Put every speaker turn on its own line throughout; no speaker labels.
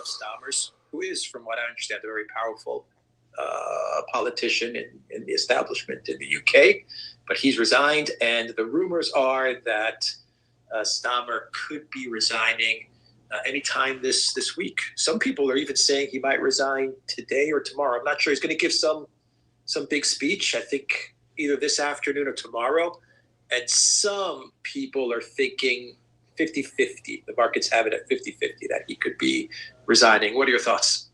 of Stammers, who is, from what I understand, a very powerful politician in the establishment in the UK. But he's resigned, and the rumors are that Stammer could be resigning anytime this week. Some people are even saying he might resign today or tomorrow. I'm not sure. He's going to give some big speech, I think either this afternoon or tomorrow. And some people are thinking 50-50. The markets have it at 50-50 that he could be resigning. What are your thoughts?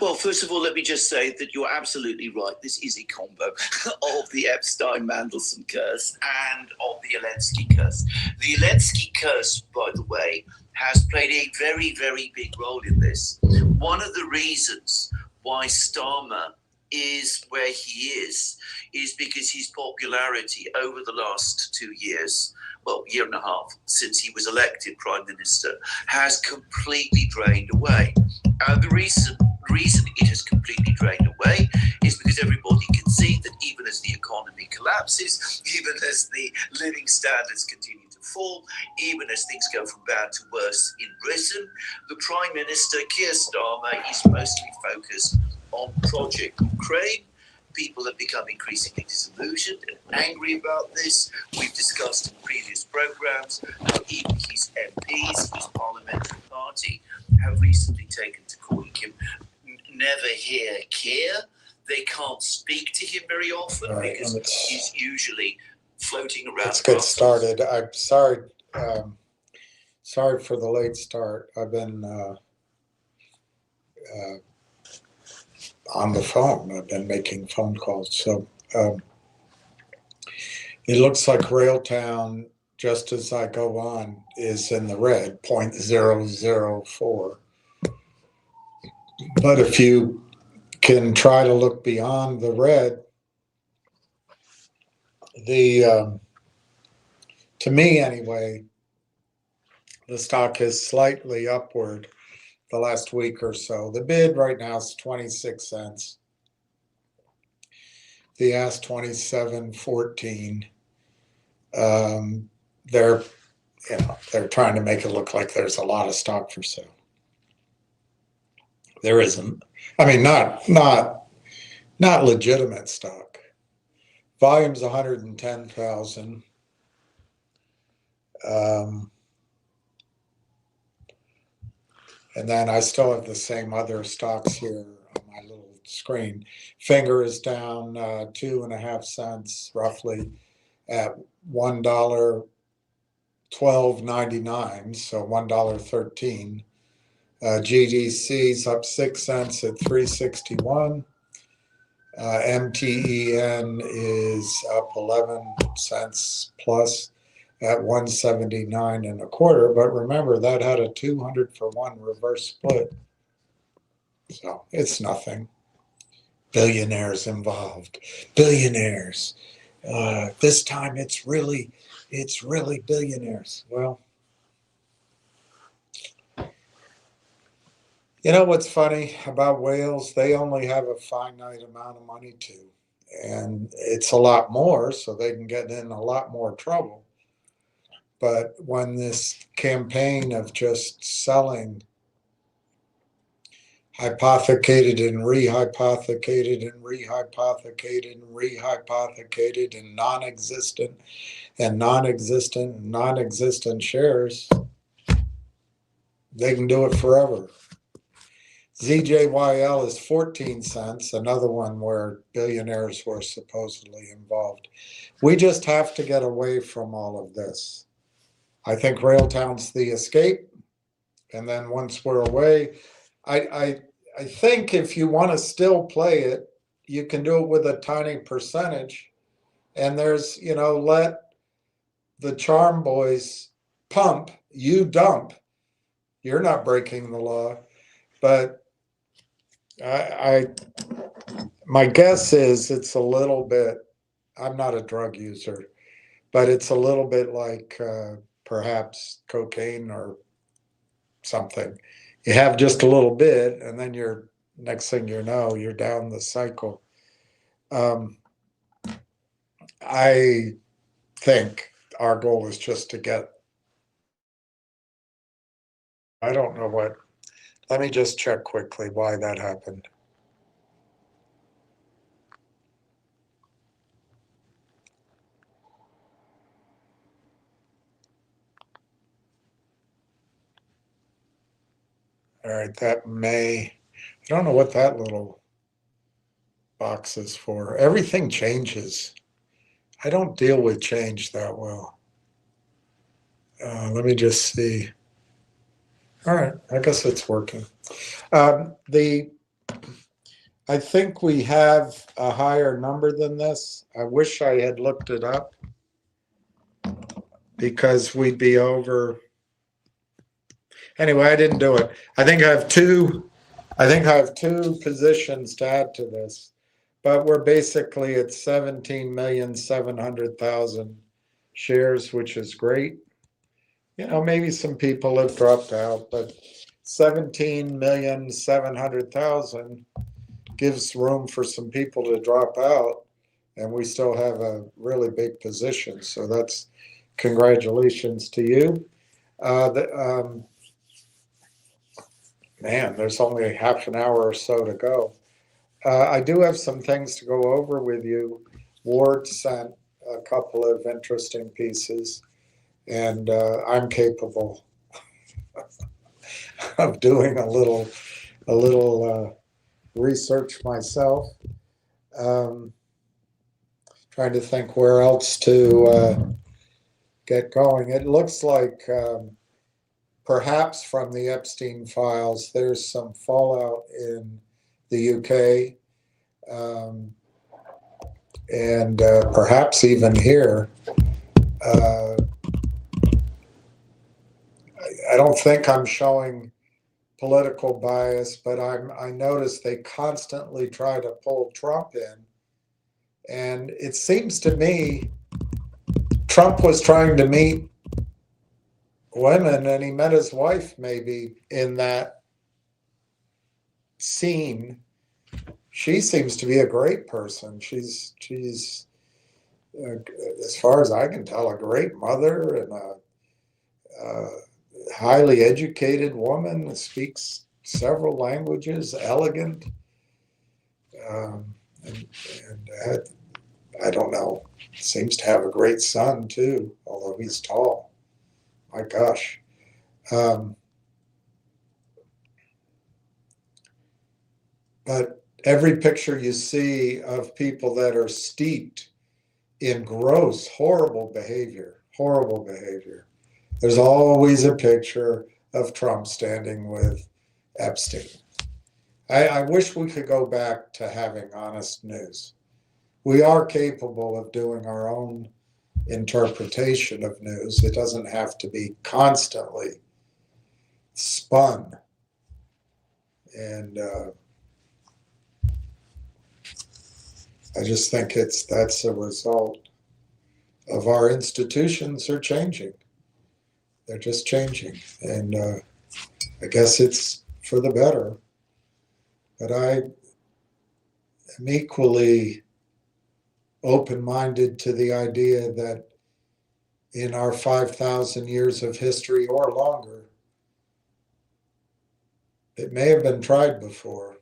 Well, first of all, let me just say that you're absolutely right. This is a combo of the Epstein-Mandelson curse and of the Zelensky curse. The Zelensky curse, by the way, has played a very, very big role in this. One of the reasons why Starmer is where he is because his popularity over the last 2 years, well, year and a half, since he was elected Prime Minister, has completely drained away. The reason it has completely drained away is because everybody can see that even as the economy collapses, even as the living standards continue to fall, even as things go from bad to worse in Britain, the Prime Minister, Keir Starmer, is mostly focused on Project Ukraine. People have become increasingly disillusioned and angry about this. We've discussed in previous programs how even his MPs, his parliamentary party, have recently taken to calling him Never Hear Keir. They can't speak to him very often because he's usually floating around.
Let's get started. I'm sorry. Sorry for the late start. I've been on the phone. I've been making phone calls. So it looks like Railtown, just as I go on, is in the red, 0.004. But if you can try to look beyond the red, to me anyway, the stock is slightly upward the last week or so. The bid right now is 26 cents. The ask 27.14. They're trying to make it look like there's a lot of stock for sale. There isn't. I mean, not legitimate stock. Volume's 110,000. And then I still have the same other stocks here on my little screen. Finger is down 2.5 cents roughly at $1.12.99, so $1.13. GDC's up 6 cents at 361. MTEN is up 11 cents plus at 179.25. But remember, that had a 200-for-1 reverse split. So it's nothing. Billionaires involved. Billionaires. This time it's really billionaires. Well, you know what's funny about whales? They only have a finite amount of money too. And it's a lot more, so they can get in a lot more trouble. But when this campaign of just selling hypothecated and rehypothecated and rehypothecated and rehypothecated and non-existent and non-existent and non-existent shares, they can do it forever. ZJYL is 14 cents, another one where billionaires were supposedly involved. We just have to get away from all of this. I think Railtown's the escape. And then once we're away, I think if you want to still play it, you can do it with a tiny percentage. And there's, let the charm boys pump, you dump. You're not breaking the law. But my guess is it's a little bit, I'm not a drug user, but it's a little bit like perhaps cocaine or something. You have just a little bit, and then you're, next thing you know, you're down the cycle. I think our goal is just to get, I don't know what, Let me just check quickly why that happened. All right, that may, I don't know what that little box is for. Everything changes. I don't deal with change that well. Let me just see. All right, I guess it's working. I think we have a higher number than this. I wish I had looked it up because we'd be over. Anyway, I didn't do it. I think I have two positions to add to this, but we're basically at 17,700,000 shares, which is great. You know, maybe some people have dropped out, but 17,700,000 gives room for some people to drop out, and we still have a really big position. So that's congratulations to you. Man, there's only half an hour or so to go. I do have some things to go over with you. Ward sent a couple of interesting pieces, and I'm capable of doing a little research myself. Trying to think where else to get going. It looks like perhaps from the Epstein files, there's some fallout in the UK, and perhaps even here. I don't think I'm showing political bias, but I notice they constantly try to pull Trump in. And it seems to me Trump was trying to meet women, and he met his wife maybe in that scene. She seems to be a great person. She's as far as I can tell, a great mother and a highly educated woman, speaks several languages, elegant, and I don't know, seems to have a great son too, although he's tall. My gosh. But every picture you see of people that are steeped in gross, horrible behavior, there's always a picture of Trump standing with Epstein. I wish we could go back to having honest news. We are capable of doing our own interpretation of news. It doesn't have to be constantly spun. And I just think that's a result of our institutions are changing. They're just changing. And I guess it's for the better. But I am equally open-minded to the idea that in our 5,000 years of history or longer, it may have been tried before.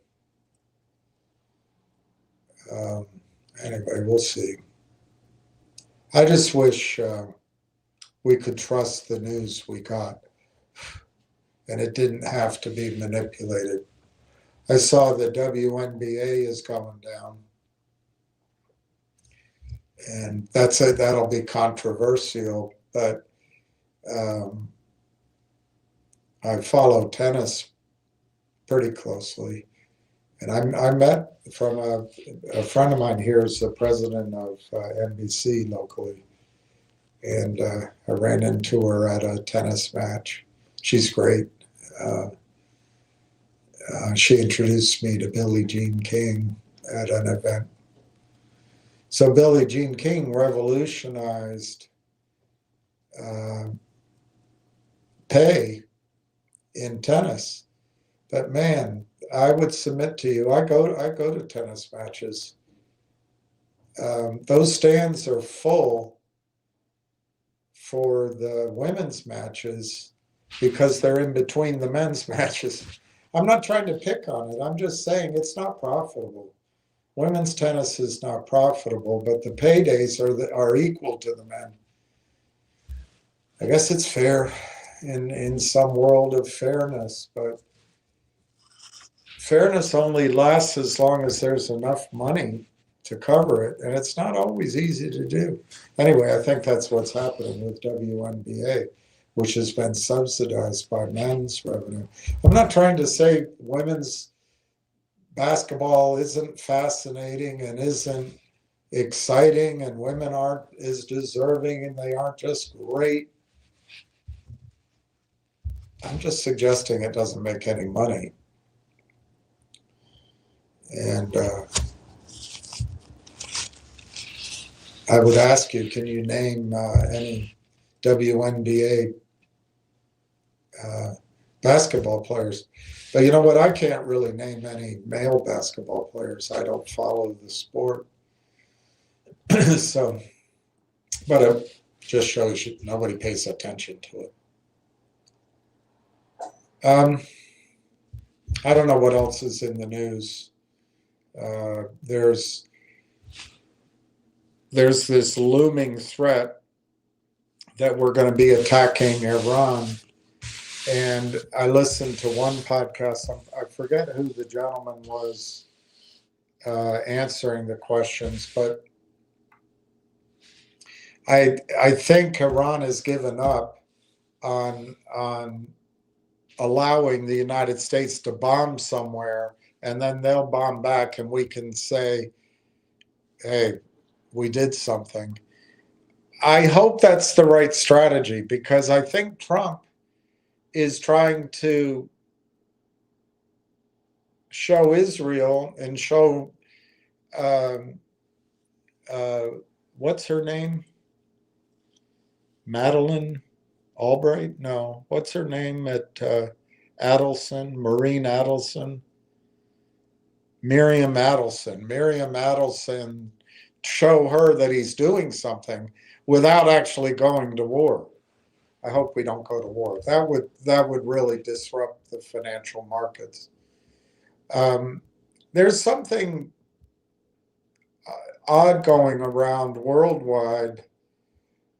Anyway, we'll see. I just wish we could trust the news we got and it didn't have to be manipulated. I saw the WNBA is going down. And that'll be controversial, but I follow tennis pretty closely. And I met from a friend of mine here is the president of NBC locally. And I ran into her at a tennis match. She's great. She introduced me to Billie Jean King at an event. So Billie Jean King revolutionized pay in tennis. But man, I would submit to you, I go to tennis matches. Those stands are full for the women's matches because they're in between the men's matches. I'm not trying to pick on it. I'm just saying it's not profitable. Women's tennis is not profitable, but the paydays are equal to the men. I guess it's fair in some world of fairness, but fairness only lasts as long as there's enough money to cover it, and it's not always easy to do. Anyway, I think that's what's happening with WNBA, which has been subsidized by men's revenue. I'm not trying to say women's basketball isn't fascinating and isn't exciting and women aren't as deserving and they aren't just great. I'm just suggesting it doesn't make any money. And I would ask you, can you name any WNBA basketball players? But you know what? I can't really name any male basketball players. I don't follow the sport. So, but it just shows you nobody pays attention to it. I don't know what else is in the news. There's this looming threat that we're going to be attacking Iran. And I listened to one podcast. I forget who the gentleman was answering the questions, but I think Iran has given up on allowing the United States to bomb somewhere, and then they'll bomb back, and we can say, "Hey, we did something." I hope that's the right strategy, because I think Trump is trying to show Israel and show what's her name? Madeleine Albright? No, what's her name at Adelson? Maureen Adelson? Miriam Adelson. Miriam Adelson, show her that he's doing something without actually going to war. I hope we don't go to war. That would really disrupt the financial markets. There's something odd going around worldwide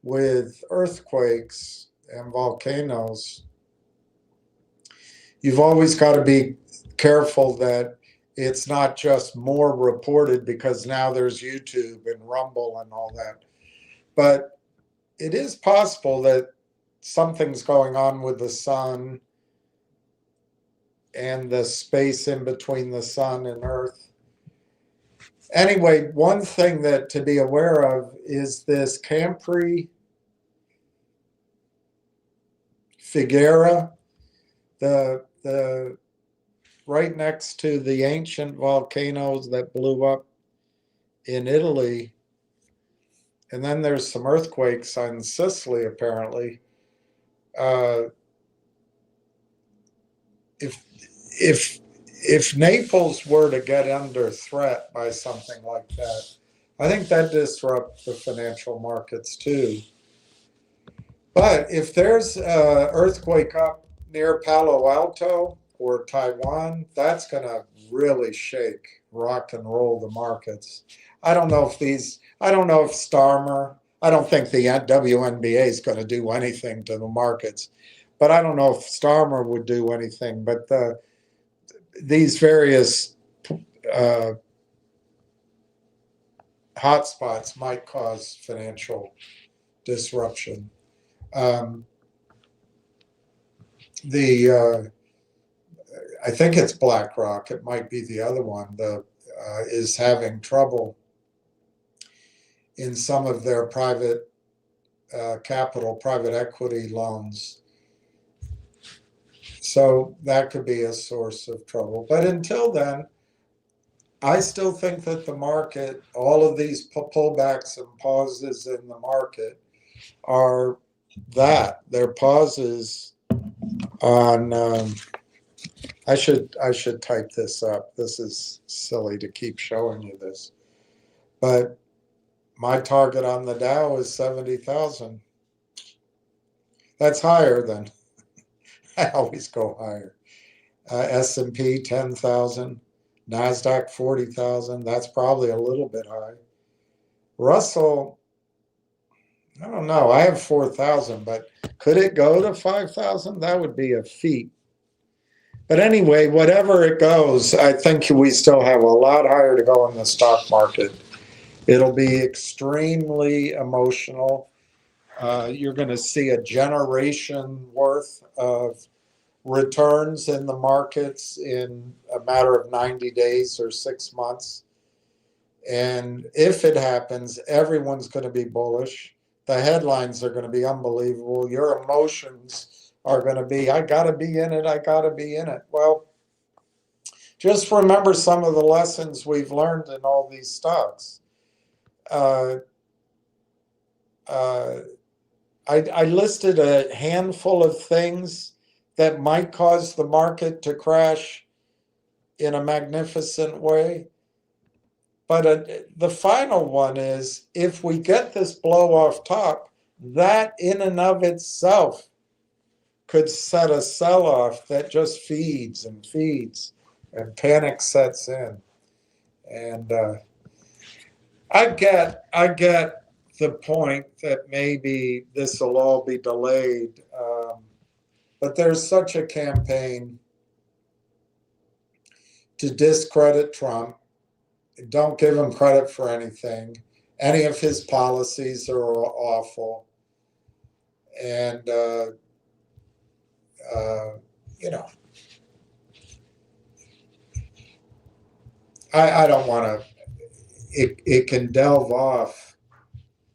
with earthquakes and volcanoes. You've always got to be careful that it's not just more reported, because now there's YouTube and Rumble and all that. But it is possible that something's going on with the sun and the space in between the sun and Earth. Anyway, one thing that to be aware of is this Campri Figuera, the right next to the ancient volcanoes that blew up in Italy. And then there's some earthquakes on Sicily, apparently. If Naples were to get under threat by something like that, I think that disrupts the financial markets too. But if there's an earthquake up near Palo Alto or Taiwan, that's going to really shake, rock and roll the markets. I don't know if Starmer, I don't think the WNBA is going to do anything to the markets, but I don't know if Starmer would do anything. But these various hotspots might cause financial disruption. I think it's BlackRock. It might be the other one. Is having trouble in some of their private capital, private equity loans. So that could be a source of trouble. But until then, I still think that the market, all of these pullbacks and pauses in the market are they're pauses on, I should type this up. This is silly to keep showing you this. But my target on the Dow is 70,000. That's higher than, I always go higher. S&P 10,000, NASDAQ 40,000. That's probably a little bit high. Russell, I don't know. I have 4,000, but could it go to 5,000? That would be a feat. But anyway, whatever it goes, I think we still have a lot higher to go in the stock market. It'll be extremely emotional. You're going to see a generation worth of returns in the markets in a matter of 90 days or 6 months. And if it happens, everyone's going to be bullish. The headlines are going to be unbelievable. Your emotions are going to be, I got to be in it, I got to be in it. Well, just remember some of the lessons we've learned in all these stocks. I listed a handful of things that might cause the market to crash in a magnificent way. But the final one is, if we get this blow off top, that in and of itself could set a sell-off that just feeds and feeds, and panic sets in. And I get the point that maybe this will all be delayed, but there's such a campaign to discredit Trump. Don't give him credit for anything. Any of his policies are awful. And, I don't want to, it can delve off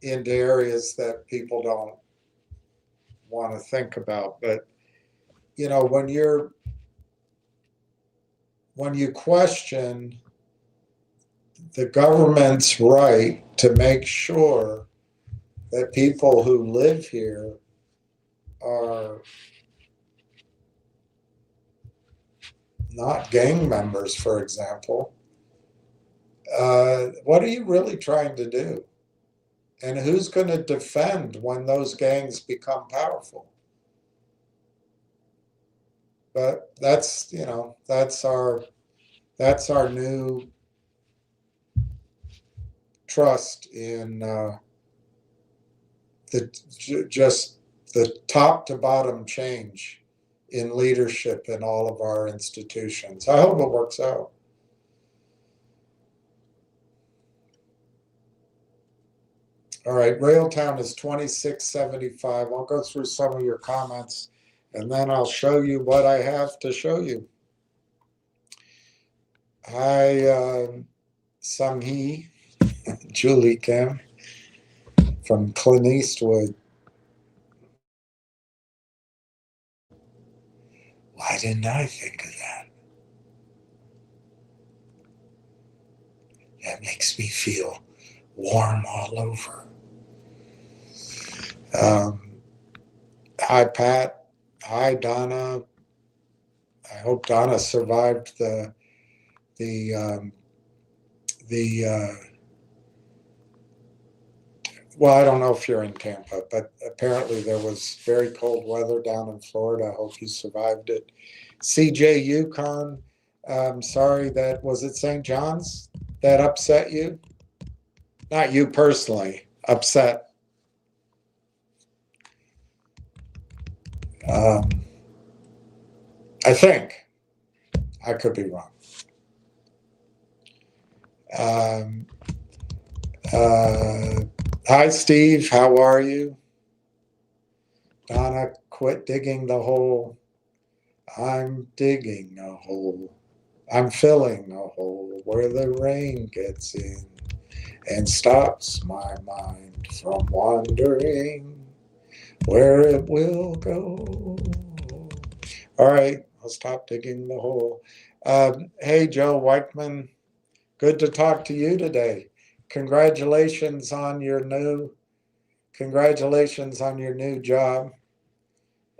into areas that people don't want to think about. But, when you question the government's right to make sure that people who live here are not gang members, for example, what are you really trying to do? And who's going to defend when those gangs become powerful? But that's our new trust in just the top to bottom change in leadership in all of our institutions. I hope it works out. All right, Railtown is 2675. I'll go through some of your comments, and then I'll show you what I have to show you. Hi, Sung-hee, Julie Kim from Clint Eastwood. Why didn't I think of that? That makes me feel warm all over. Hi, Pat. Hi, Donna. I hope Donna survived well, I don't know if you're in Tampa, but apparently there was very cold weather down in Florida. I hope you survived it. CJ Yukon, sorry, that was it St. John's that upset you? Not you personally, upset. I think. I could be wrong. Hi, Steve. How are you? Donna, quit digging the hole. I'm digging a hole. I'm filling a hole where the rain gets in and stops my mind from wandering where it will go. All right, I'll stop digging the hole. Hey, Joe Weichman, good to talk to you today. Congratulations on your new job,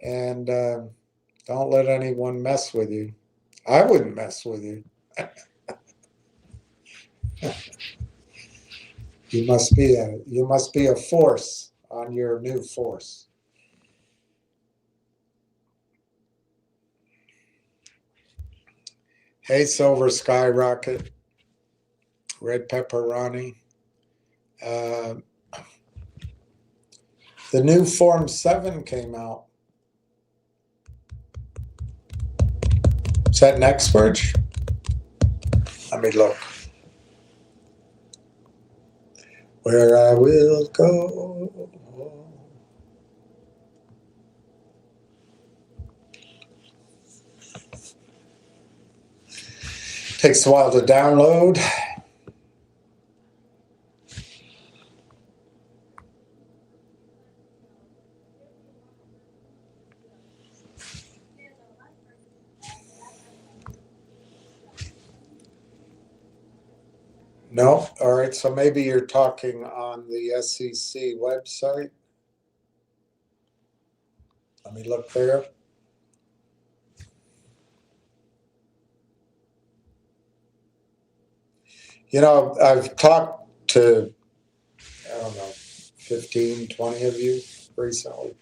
and don't let anyone mess with you. I wouldn't mess with you. You must be a force on your new force. Hey, Silver Skyrocket, Red Pepperoni. The new Form 7 came out. Is that next bridge? Let me look. Where I will go. Takes a while to download. No, all right, so maybe you're talking on the SEC website. Let me look there. You know, I've talked to, I don't know, 15, 20 of you recently.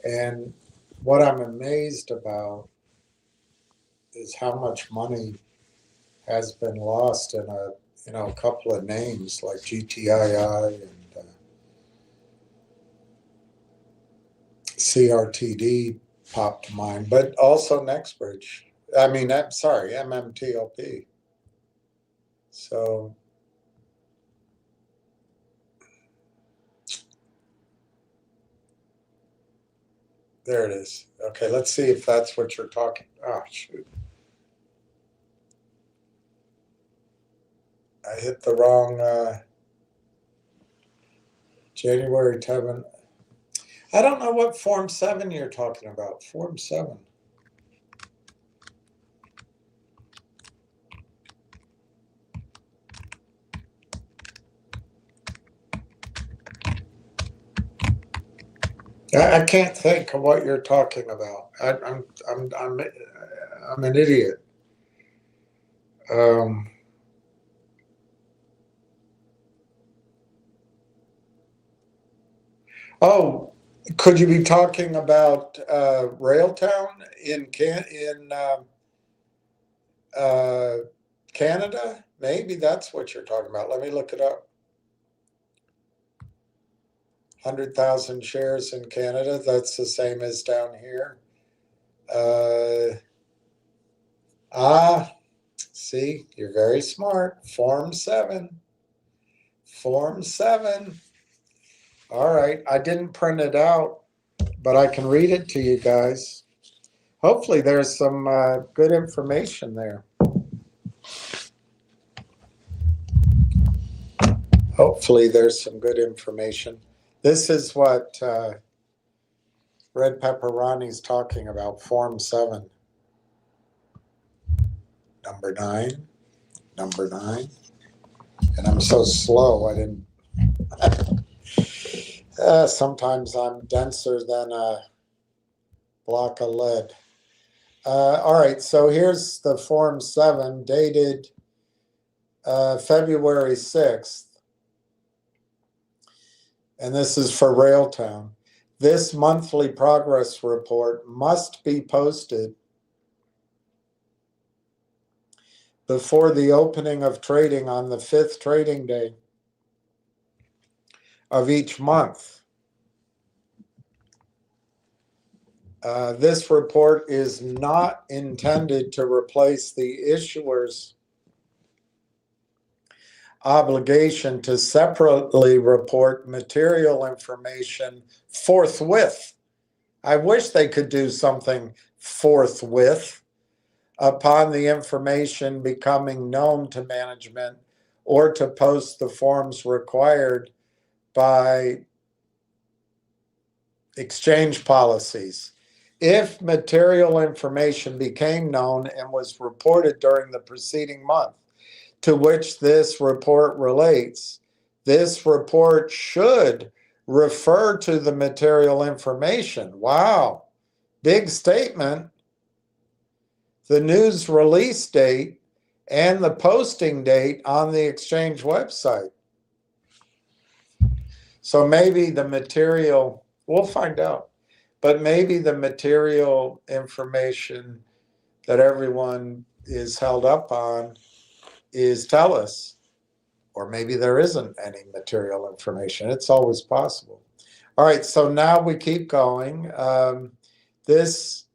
And what I'm amazed about is how much money has been lost in a couple of names like GTII and CRTD popped to mind, but also NextBridge. I mean, I'm sorry, MMTLP. So there it is. Okay, let's see if that's what you're talking. Oh, shoot. I hit the wrong January 7. I don't know what Form 7 you're talking about. Form 7. I can't think of what you're talking about. I'm an idiot. Oh, could you be talking about Railtown in Canada? Maybe that's what you're talking about. Let me look it up. 100,000 shares in Canada. That's the same as down here. See, you're very smart. Form 7. Form 7. All right. I didn't print it out, but I can read it to you guys. Hopefully there's some good information there. Hopefully there's some good information. This is what Red Pepperoni's talking about, Form 7. Number 9. Number 9. And I'm so slow, I didn't... sometimes I'm denser than a block of lead. All right, so here's the Form 7 dated February 6th. And this is for Railtown. This monthly progress report must be posted before the opening of trading on the 5th trading day of each month. This report is not intended to replace the issuer's obligation to separately report material information forthwith. I wish they could do something forthwith upon the information becoming known to management, or to post the forms required by exchange policies. If material information became known and was reported during the preceding month to which this report relates, this report should refer to the material information. Wow, big statement. The news release date and the posting date on the exchange website. So maybe the material, we'll find out, but maybe the material information that everyone is held up on is tell us, or maybe there isn't any material information. It's always possible. All right, so now we keep going. This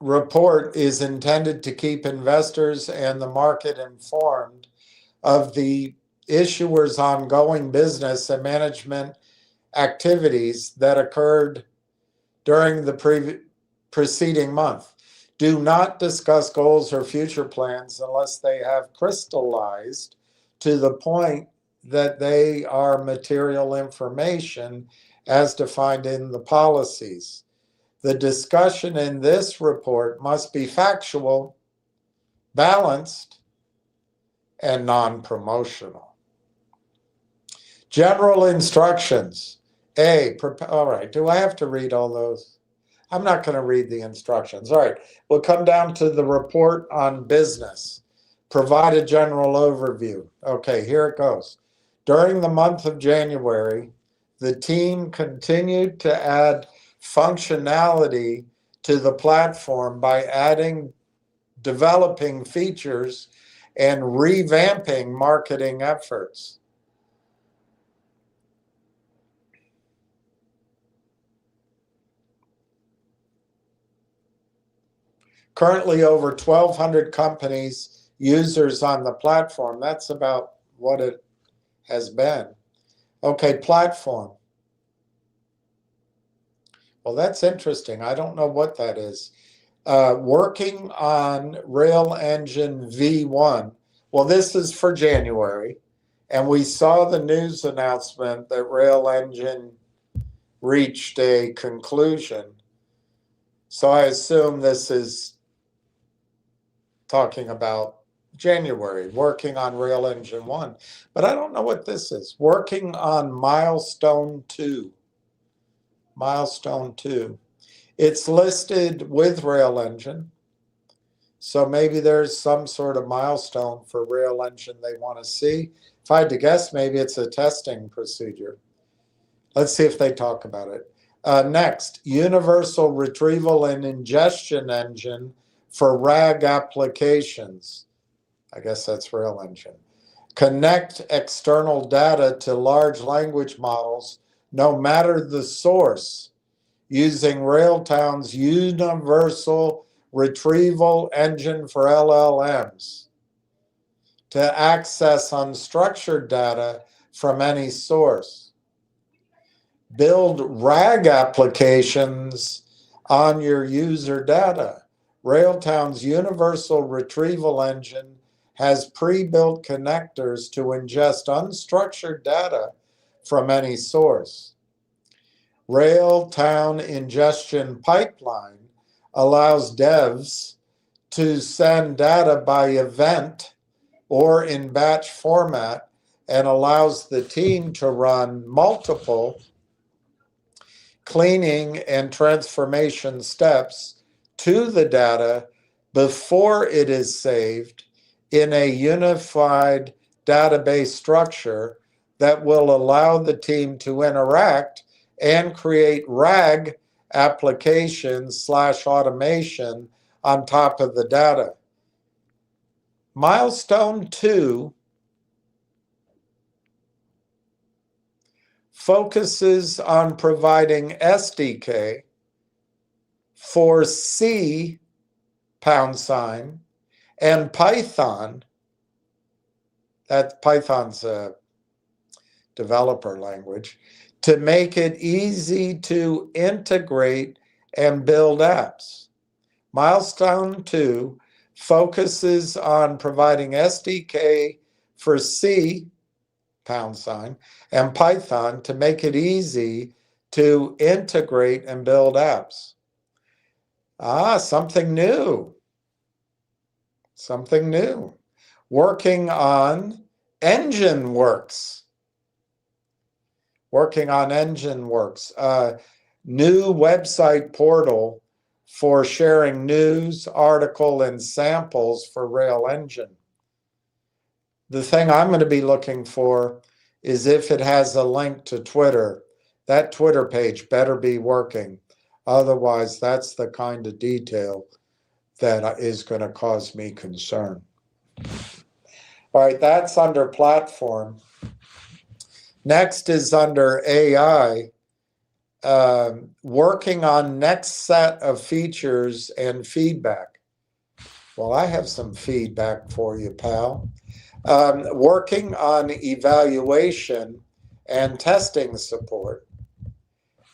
report is intended to keep investors and the market informed of the issuer's ongoing business and management activities that occurred during the preceding month. Do not discuss goals or future plans unless they have crystallized to the point that they are material information as defined in the policies. The discussion in this report must be factual, balanced, and non-promotional. General instructions. All right, do I have to read all those? I'm not going to read the instructions. All right, we'll come down to the report on business. Provide a general overview. Okay, here it goes. During the month of January, the team continued to add functionality to the platform by developing features and revamping marketing efforts. Currently, over 1,200 companies, users on the platform. That's about what it has been. Okay, platform. Well, that's interesting. I don't know what that is. Working on Rail Engine V1. Well, this is for January. And we saw the news announcement that Rail Engine reached a conclusion. So I assume this is talking about January, working on Rail Engine 1. But I don't know what this is. Working on Milestone 2. Milestone 2. It's listed with Rail Engine. So maybe there's some sort of milestone for Rail Engine they want to see. If I had to guess, maybe it's a testing procedure. Let's see if they talk about it. Next, Universal Retrieval and Ingestion Engine for RAG applications. I guess that's Rail Engine. Connect external data to large language models, no matter the source, using Railtown's Universal Retrieval Engine for LLMs to access unstructured data from any source. Build RAG applications on your user data. Railtown's Universal Retrieval Engine has pre-built connectors to ingest unstructured data from any source. Railtown Ingestion Pipeline allows devs to send data by event or in batch format and allows the team to run multiple cleaning and transformation steps to the data before it is saved in a unified database structure that will allow the team to interact and create RAG applications / automation on top of the data. Milestone 2 focuses on providing SDK for C # and Python. That Python's a developer language, to make it easy to integrate and build apps. Milestone 2 focuses on providing SDK for C # and Python to make it easy to integrate and build apps. Something new. Something new. Working on EngineWorks. Working on EngineWorks, a new website portal for sharing news, article, and samples for Rail Engine. The thing I'm going to be looking for is if it has a link to Twitter. That Twitter page better be working. Otherwise, that's the kind of detail that is going to cause me concern. All right, that's under platform. Next is under AI, working on next set of features and feedback. Well, I have some feedback for you, pal. Working on evaluation and testing support.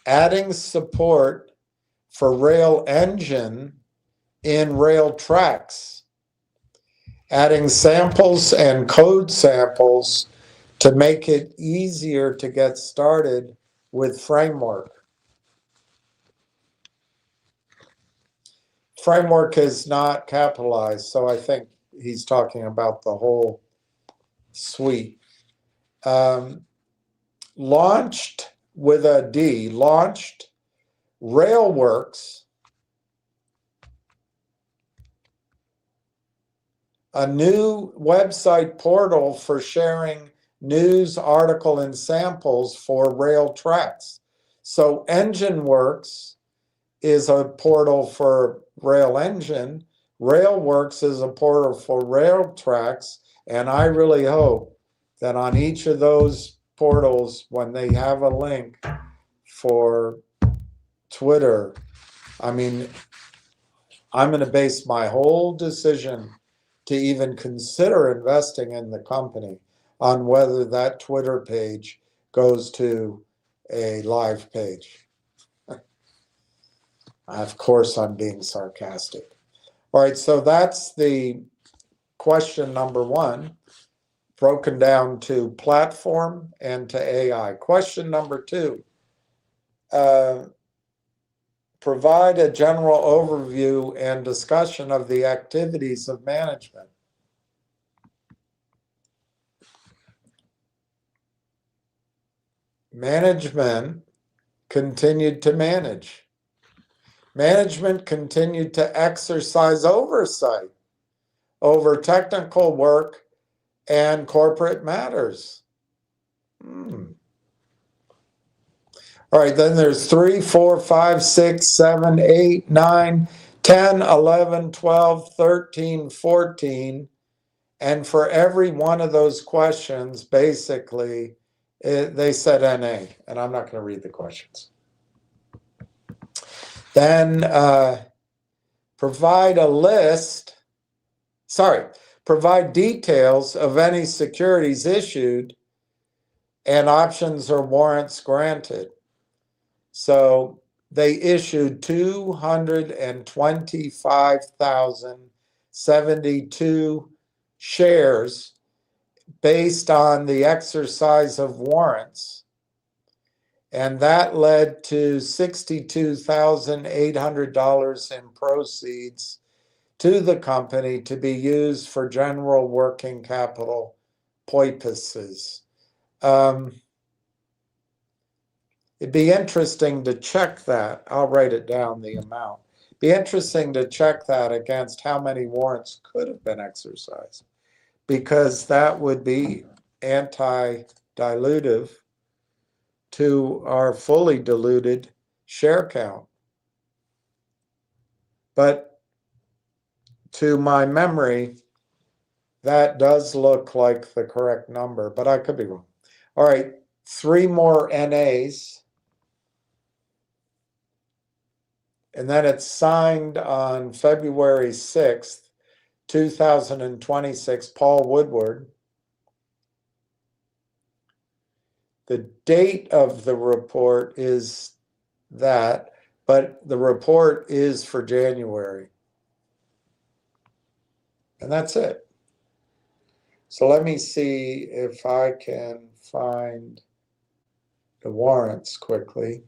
Adding support for Rail Engine in Rail Tracks. Adding samples and code samples to make it easier to get started with framework. Framework is not capitalized, so I think he's talking about the whole suite. Launched with a D, launched Railworks, a new website portal for sharing news, article, and samples for rail tracks. So EngineWorks is a portal for Rail Engine, Railworks is a portal for rail tracks, and I really hope that on each of those portals, when they have a link for Twitter, I mean, I'm going to base my whole decision to even consider investing in the company on whether that Twitter page goes to a live page. Of course, I'm being sarcastic. All right, so that's the question number one, broken down to platform and to AI. Question number two, provide a general overview and discussion of the activities of management. Management continued to manage. Management continued to exercise oversight over technical work and corporate matters. All right, then there's 3, 4, 5, 6, 7, 8, 9, 10, 11, 12, 13, 14. And for every one of those questions, basically, they said NA, and I'm not going to read the questions. Then provide details of any securities issued and options or warrants granted. So they issued 225,072 shares based on the exercise of warrants. And that led to $62,800 in proceeds to the company to be used for general working capital purposes. It'd be interesting to check that. I'll write it down, the amount. Be interesting to check that against how many warrants could have been exercised, because that would be anti-dilutive to our fully diluted share count. But to my memory, that does look like the correct number, but I could be wrong. All right, 3 more NAs. And then it's signed on February 6th, 2026, Paul Woodward. The date of the report is that, but the report is for January. And that's it. So let me see if I can find the warrants quickly.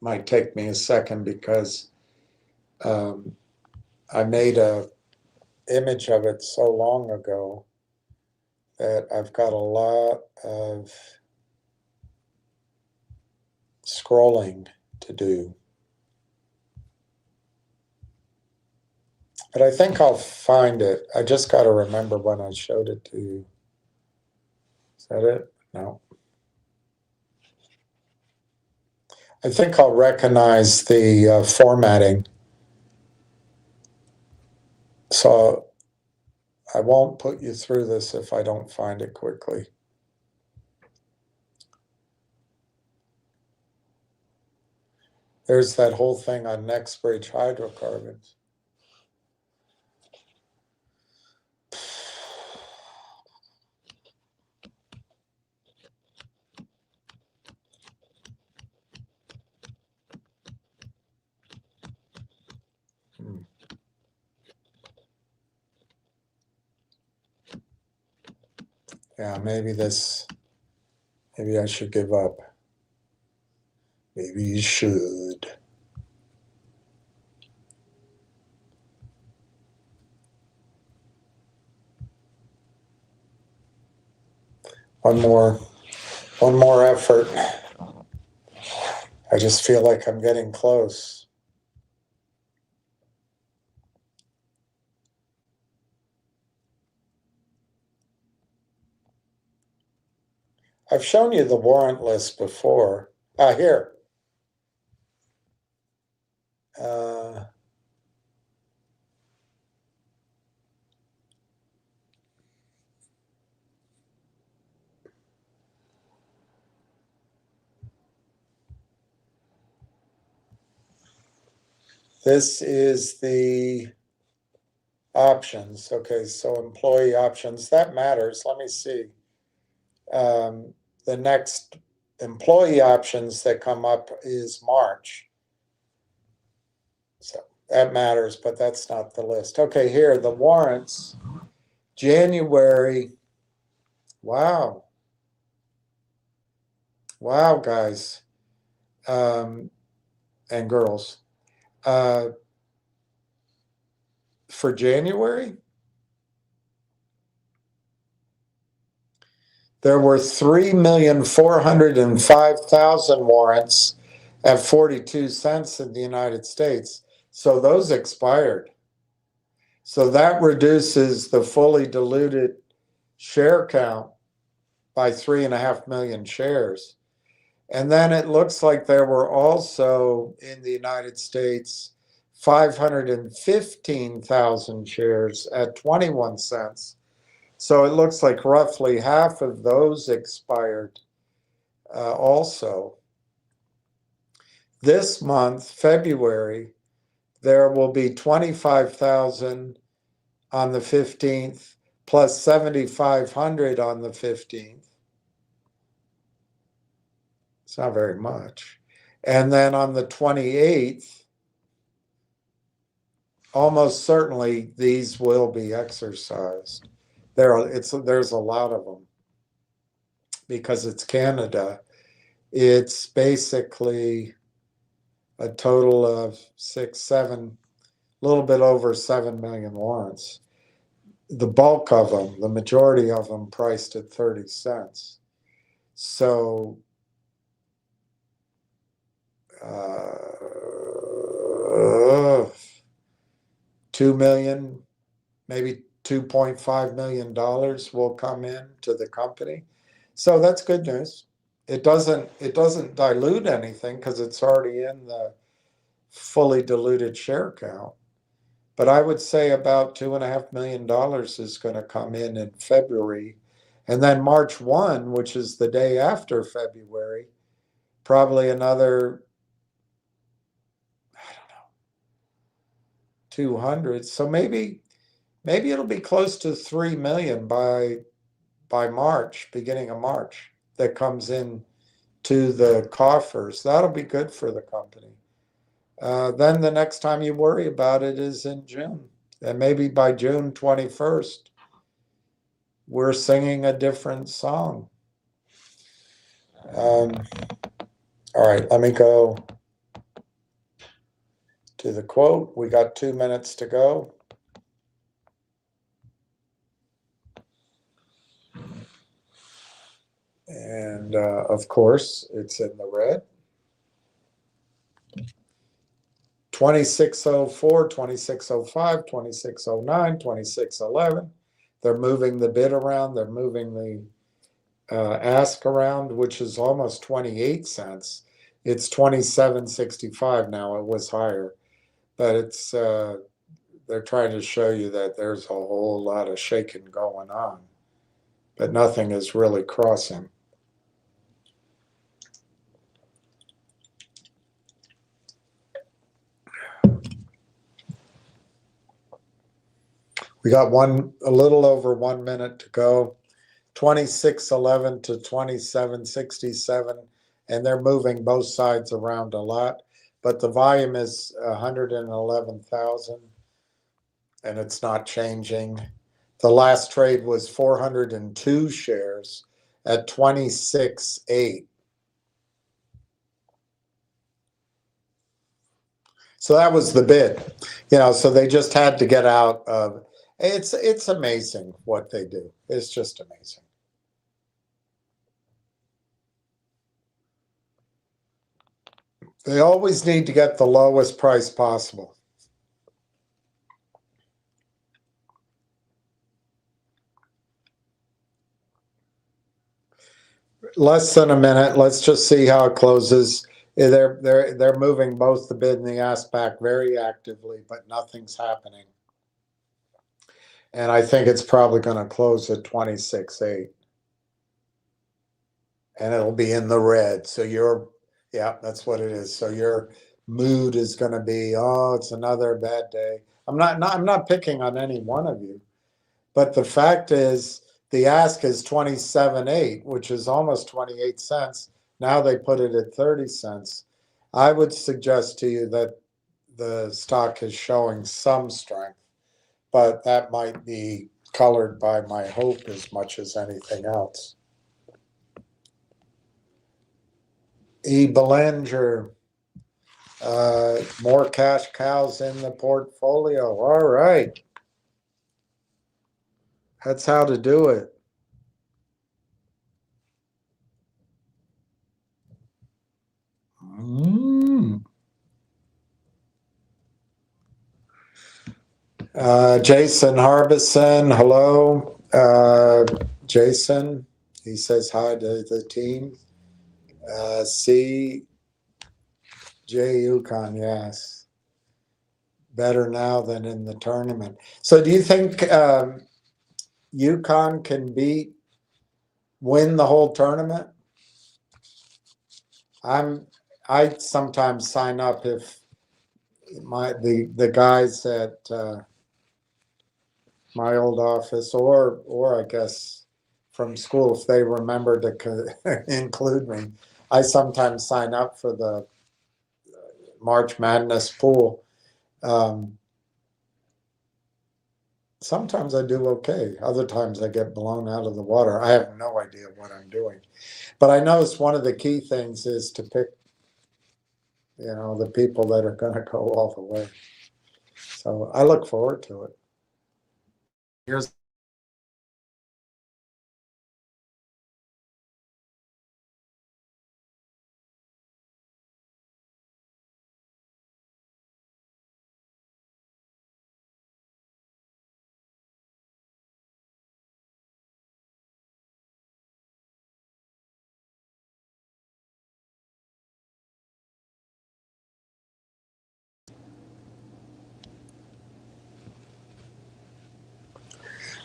Might take me a second because I made a image of it so long ago that I've got a lot of scrolling to do. But I think I'll find it. I just got to remember when I showed it to you. Is that it? No. I think I'll recognize the formatting So I won't put you through this if I don't find it quickly. There's that whole thing on next bridge hydrocarbons. Yeah, maybe I should give up. Maybe you should. One more effort. I just feel like I'm getting close. I've shown you the warrant list before. Here. This is the options. Okay, so employee options, that matters. Let me see. The next employee options that come up is March. So that matters, but that's not the list. Okay, here, the warrants, January. Wow. Wow, guys and girls. For January, there were 3,405,000 warrants at 42 cents in the United States. So those expired. So that reduces the fully diluted share count by 3.5 million shares. And then it looks like there were also in the United States 515,000 shares at 21 cents. So it looks like roughly half of those expired also. This month, February, there will be 25,000 on the 15th, plus 7,500 on the 15th. It's not very much. And then on the 28th, almost certainly these will be exercised. There's a lot of them because it's Canada. It's basically a total of a little bit over 7 million warrants. The bulk of them, the majority of them priced at 30 cents. So 2 million, maybe $2.5 million will come in to the company. So that's good news. It doesn't dilute anything because it's already in the fully diluted share count. But I would say about $2.5 million is going to come in February. And then March 1, which is the day after February, probably another, I don't know, 200. So maybe it'll be close to 3 million by March, beginning of March, that comes in to the coffers. That'll be good for the company. Then the next time you worry about it is in June. And maybe by June 21st, we're singing a different song. All right, let me go to the quote. We got 2 minutes to go. And of course, it's in the red. 2604, 2605, 2609, 2611. They're moving the bid around. They're moving the ask around, which is almost 28 cents. It's 27.65 now. It was higher, but they're trying to show you that there's a whole lot of shaking going on, but nothing is really crossing. We got a little over 1 minute to go. 2611 to 2767, and they're moving both sides around a lot, but the volume is 111,000, and it's not changing. The last trade was 402 shares at 26.8. So that was the bid, so they just had to get out of it's amazing what they do. It's just amazing. They always need to get the lowest price possible. Less than a minute. Let's just see how it closes. They're moving both the bid and the ask back very actively, but nothing's happening. And I think it's probably going to close at 26.8. And it'll be in the red. So yeah, that's what it is. So your mood is going to be, oh, it's another bad day. I'm not picking on any one of you, but the fact is the ask is 27.8, which is almost 28 cents. Now they put it at 30 cents. I would suggest to you that the stock is showing some strength, but that might be colored by my hope as much as anything else. E. Belanger, more cash cows in the portfolio. All right. That's how to do it. Jason Harbison, hello. Jason, he says hi to the team. C. J. Yukon, yes. Better now than in the tournament. So do you think Yukon can win the whole tournament? I sometimes sign up if the guys at my old office or I guess from school, if they remember to include me, I sometimes sign up for the March Madness pool. Sometimes I do okay. Other times I get blown out of the water. I have no idea what I'm doing. But I notice one of the key things is to pick, the people that are going to go all the way. So I look forward to it. Here's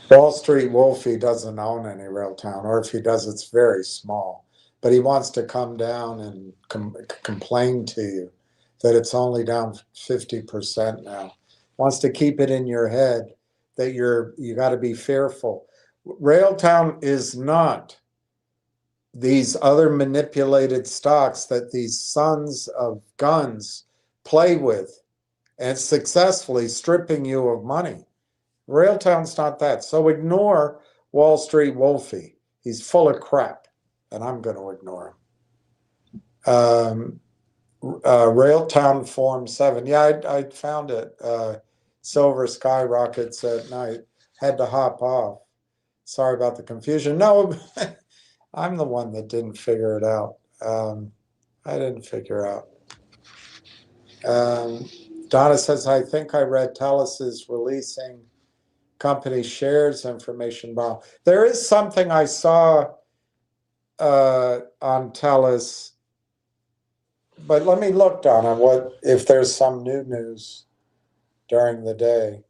Wall Street Wolfie doesn't own any Railtown, or if he does, it's very small. But he wants to come down and complain to you that it's only down 50% now. Wants to keep it in your head that you got to be fearful. Railtown is not these other manipulated stocks that these sons of guns play with and successfully stripping you of money. Railtown's not that. So ignore Wall Street Wolfie. He's full of crap, and I'm going to ignore him. Railtown Form 7. Yeah, I found it. Silver skyrockets at night. Had to hop off. Sorry about the confusion. No, I'm the one that didn't figure it out. I didn't figure out. Donna says, I think I read Telus is releasing company shares information bomb. There is something I saw on Telus, but let me look, Donna, if there's some new news during the day.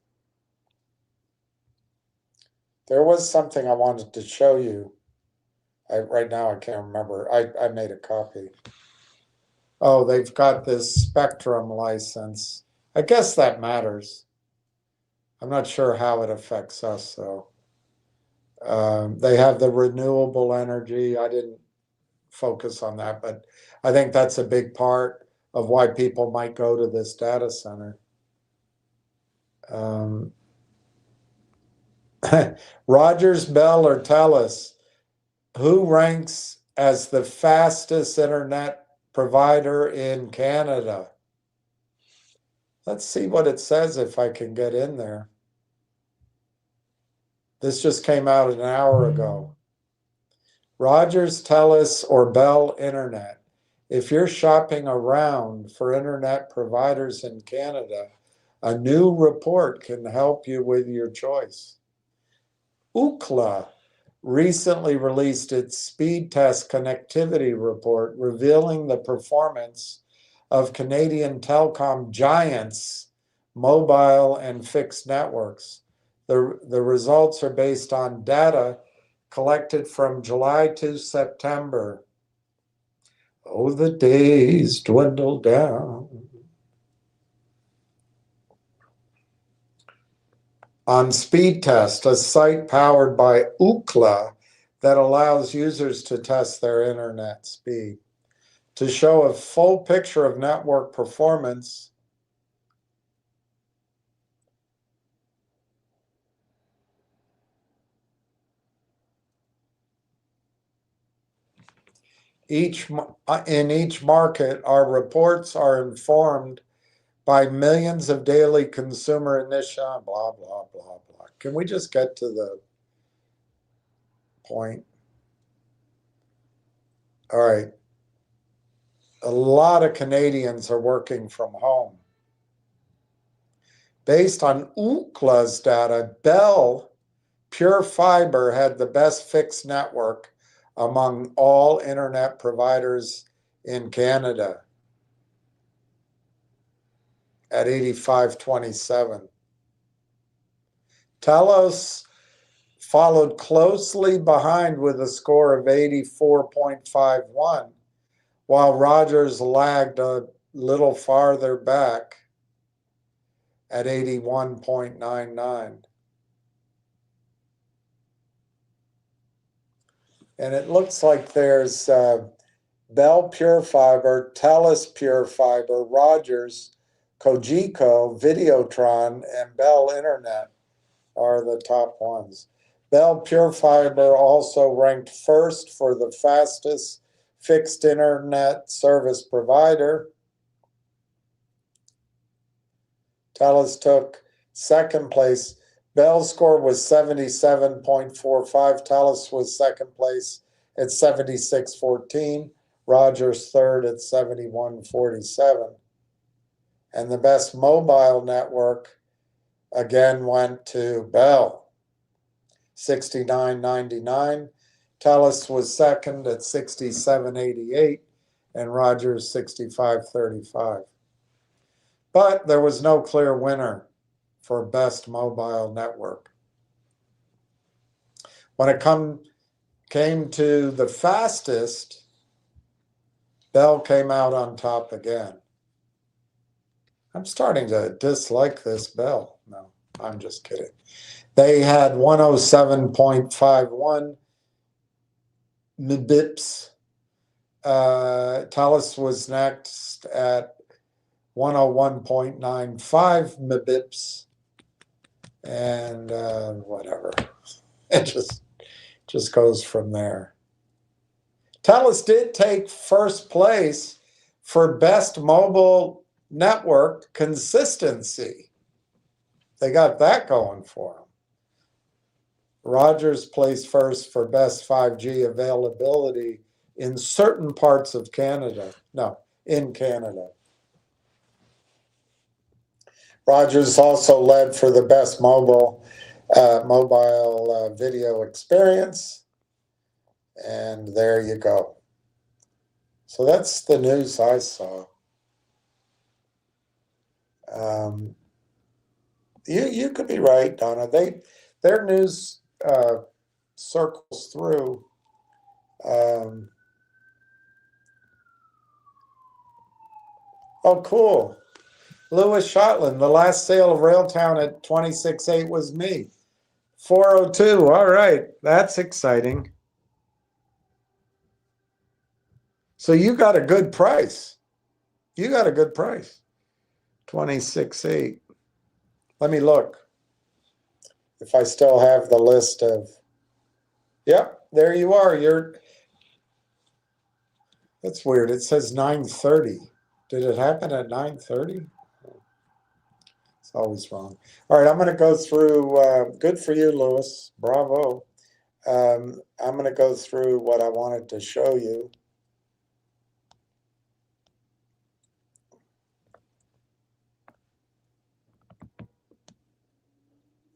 There was something I wanted to show you. Right now I can't remember. I made a copy. Oh, they've got this Spectrum license. I guess that matters. I'm not sure how it affects us, though. They have the renewable energy. I didn't focus on that, but I think that's a big part of why people might go to this data center. Rogers, Bell, or TELUS, who ranks as the fastest internet provider in Canada? Let's see what it says if I can get in there. This just came out an hour ago. Rogers, TELUS, or Bell Internet. If you're shopping around for internet providers in Canada, a new report can help you with your choice. Ookla recently released its speed test connectivity report revealing the performance of Canadian telecom giants' mobile and fixed networks. The results are based on data collected from July to September. Oh, the days dwindle down. On Speedtest, a site powered by Ookla that allows users to test their internet speed. To show a full picture of network performance, in each market, our reports are informed by millions of daily consumer initial, blah, blah, blah, blah. Can we just get to the point? All right. A lot of Canadians are working from home. Based on Ookla's data, Bell Pure Fiber had the best fixed network among all internet providers in Canada at 85.27. TELUS followed closely behind with a score of 84.51, while Rogers lagged a little farther back at 81.99. And it looks like there's Bell Pure Fiber, TELUS Pure Fiber, Rogers, Cogeco, Videotron, and Bell Internet are the top ones. Bell Pure Fiber also ranked first for the fastest fixed internet service provider. TELUS took second place. Bell's score was 77.45. TELUS was second place at 76.14. Rogers third at 71.47. And the best mobile network again went to Bell, 69.99. TELUS was second at 67.88, and Rogers 65.35. But there was no clear winner for best mobile network. When it came to the fastest, Bell came out on top again. I'm starting to dislike this Bell. No, I'm just kidding. They had 107.51 Mbps. TELUS was next at 101.95 Mbps, and whatever. It just goes from there. TELUS did take first place for best mobile network consistency. They got that going for them. Rogers placed first for best 5G availability in certain parts of Canada. No, in Canada. Rogers also led for the best mobile video experience. And there you go. So that's the news I saw. You could be right, Donna. Their news circles through. Oh, cool. Louis Shotland, the last sale of Railtown at 26.8 was me. 402. All right. That's exciting. So you got a good price. You got a good price. 26.8. Let me look. If I still have the list of. Yep, there you are. That's weird. It says 9:30. Did it happen at 9:30? It's always wrong. All right, I'm going to go through. Good for you, Louis. Bravo. I'm going to go through what I wanted to show you.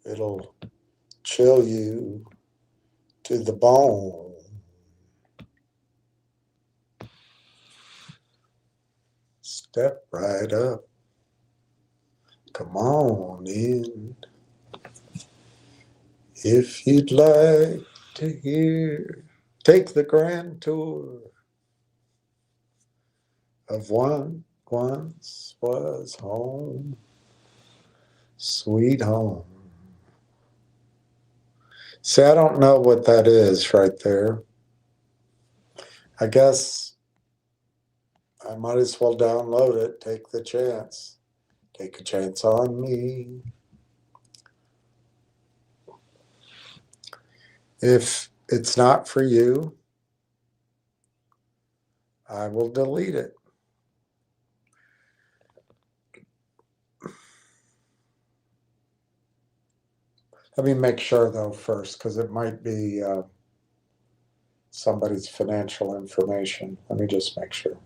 It'll chill you to the bone. Step right up. Come on in. If you'd like to hear, take the grand tour of one once was home, sweet home. See, I don't know what that is right there. I guess I might as well download it, take the chance. Take a chance on me. If it's not for you, I will delete it. Let me make sure though first, because it might be somebody's financial information. Let me just make sure.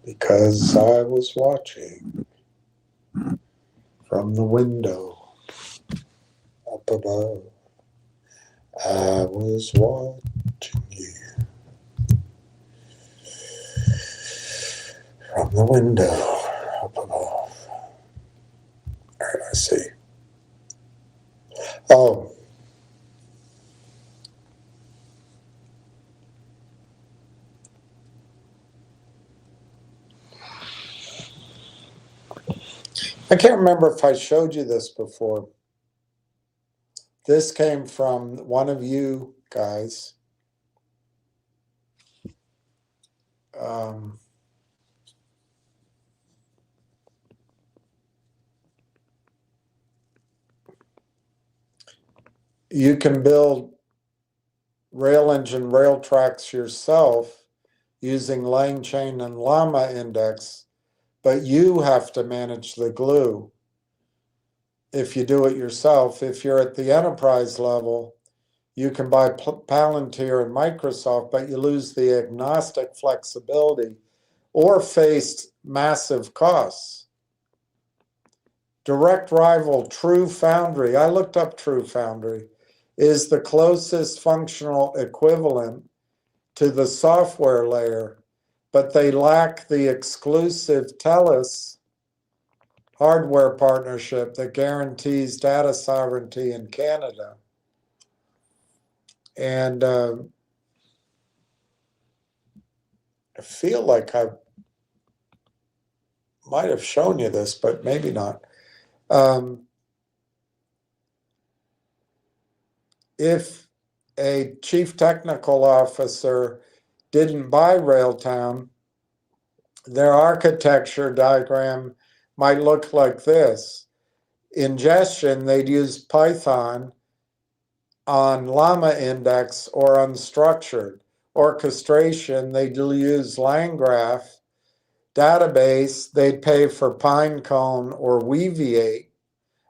Because I was watching from the window up above. I was watching you from the window up above. All right, I see. Oh. I can't remember if I showed you this before. This came from one of you guys. You can build rail engine rail tracks yourself using Lang chain and Llama index, but you have to manage the glue if you do it yourself. If you're at the enterprise level, you can buy Palantir and Microsoft, but you lose the agnostic flexibility or face massive costs. Direct rival True Foundry, I looked up True Foundry, is the closest functional equivalent to the software layer, but they lack the exclusive TELUS hardware partnership that guarantees data sovereignty in Canada. And I feel like I might have shown you this, but maybe not. If a chief technical officer didn't buy Railtown, their architecture diagram might look like this. Ingestion, they'd use Python on Llama index or unstructured. Orchestration, they'd use LangGraph. Database, they'd pay for Pinecone or Weaviate.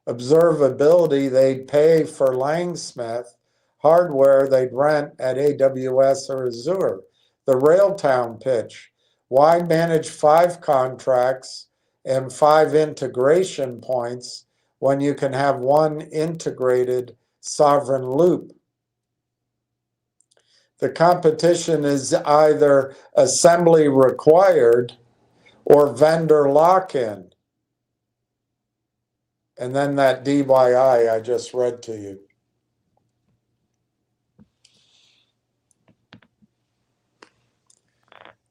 Observability, they'd pay for Langsmith. Hardware, they'd rent at AWS or Azure. The Railtown pitch, why manage 5 contracts and 5 integration points when you can have one integrated sovereign loop? The competition is either assembly required or vendor lock-in. And then that DYI I just read to you.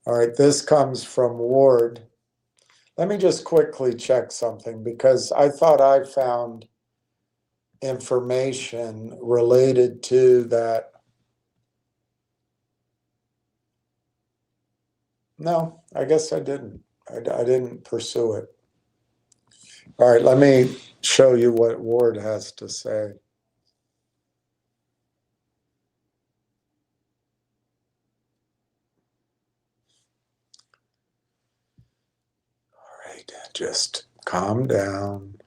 All right, this comes from Ward. Let me just quickly check something because I thought I found information related to that. No, I guess I didn't. I didn't pursue it. All right, let me show you what Ward has to say. All right, just calm down.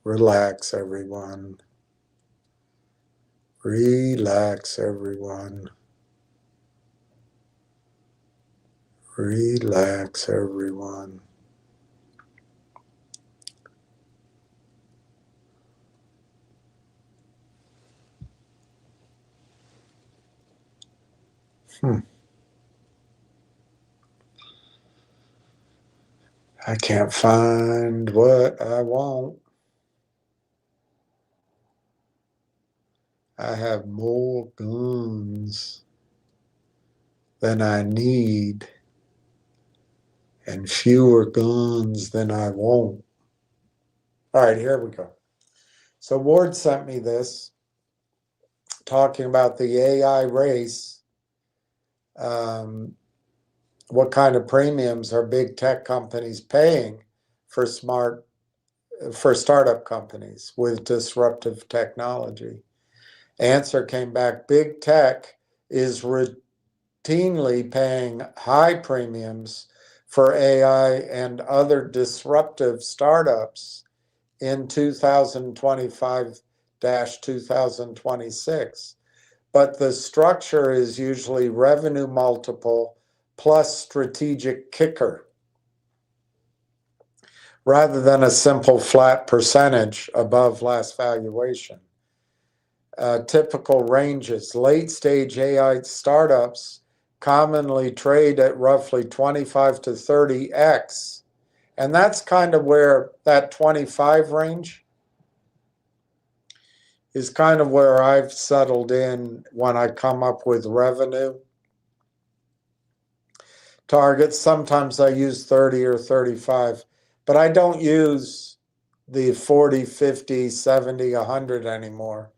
Relax, everyone. Relax, everyone. Relax, everyone. I can't find what I want. I have more guns than I need and fewer guns than I want. All right, here we go. So Ward sent me this talking about the AI race. What kind of premiums are big tech companies paying for startup companies with disruptive technology? Answer came back, big tech is routinely paying high premiums for AI and other disruptive startups in 2025-2026. But the structure is usually revenue multiple plus strategic kicker, rather than a simple flat percentage above last valuation. Typical ranges. Late stage AI startups commonly trade at roughly 25 to 30x. And that's kind of where that 25 range is kind of where I've settled in when I come up with revenue targets. Sometimes I use 30 or 35, but I don't use the 40, 50, 70, 100 anymore.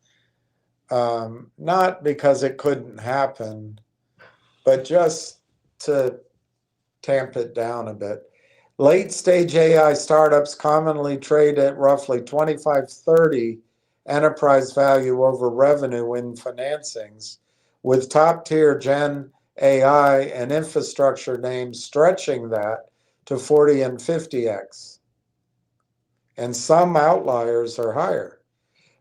Not because it couldn't happen, but just to tamp it down a bit. Late stage AI startups commonly trade at roughly 25, 30 enterprise value over revenue in financings, with top tier Gen AI and infrastructure names stretching that to 40 and 50x. And some outliers are higher.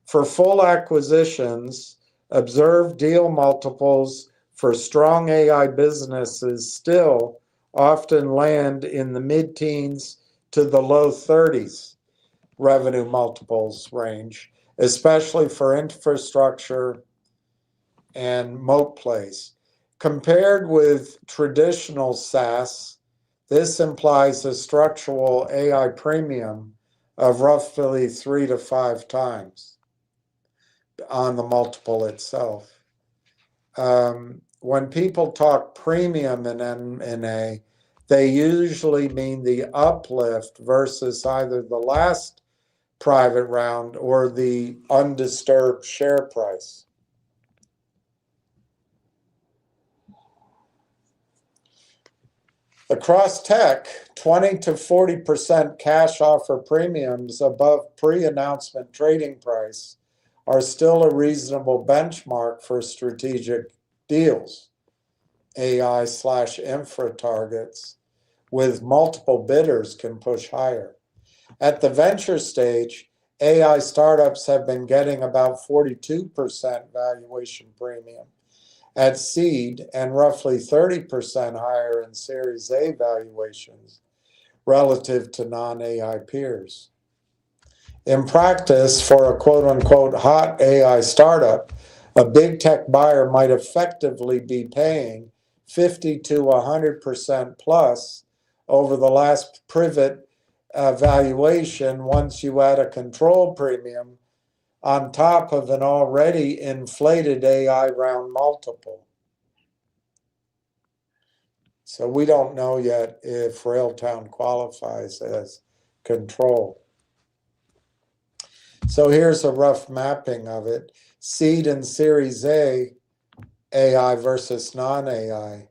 For full acquisitions, observed deal multiples for strong AI businesses still often land in the mid-teens to the low 30s revenue multiples range, especially for infrastructure and moat plays. Compared with traditional SaaS, this implies a structural AI premium of roughly 3 to 5 times on the multiple itself. When people talk premium in M&A, they usually mean the uplift versus either the last private round or the undisturbed share price. Across tech, 20 to 40% cash offer premiums above pre-announcement trading price are still a reasonable benchmark for strategic deals, AI/infra targets, with multiple bidders can push higher. At the venture stage, AI startups have been getting about 42% valuation premium at seed and roughly 30% higher in Series A valuations relative to non-AI peers. In practice, for a quote-unquote hot AI startup, A big tech buyer might effectively be paying 50 to 100% plus over the last privet valuation once you add a control premium on top of an already inflated AI round multiple. So we don't know yet if Railtown qualifies as control. So here's a rough mapping of it. Seed and Series A, AI versus non-AI.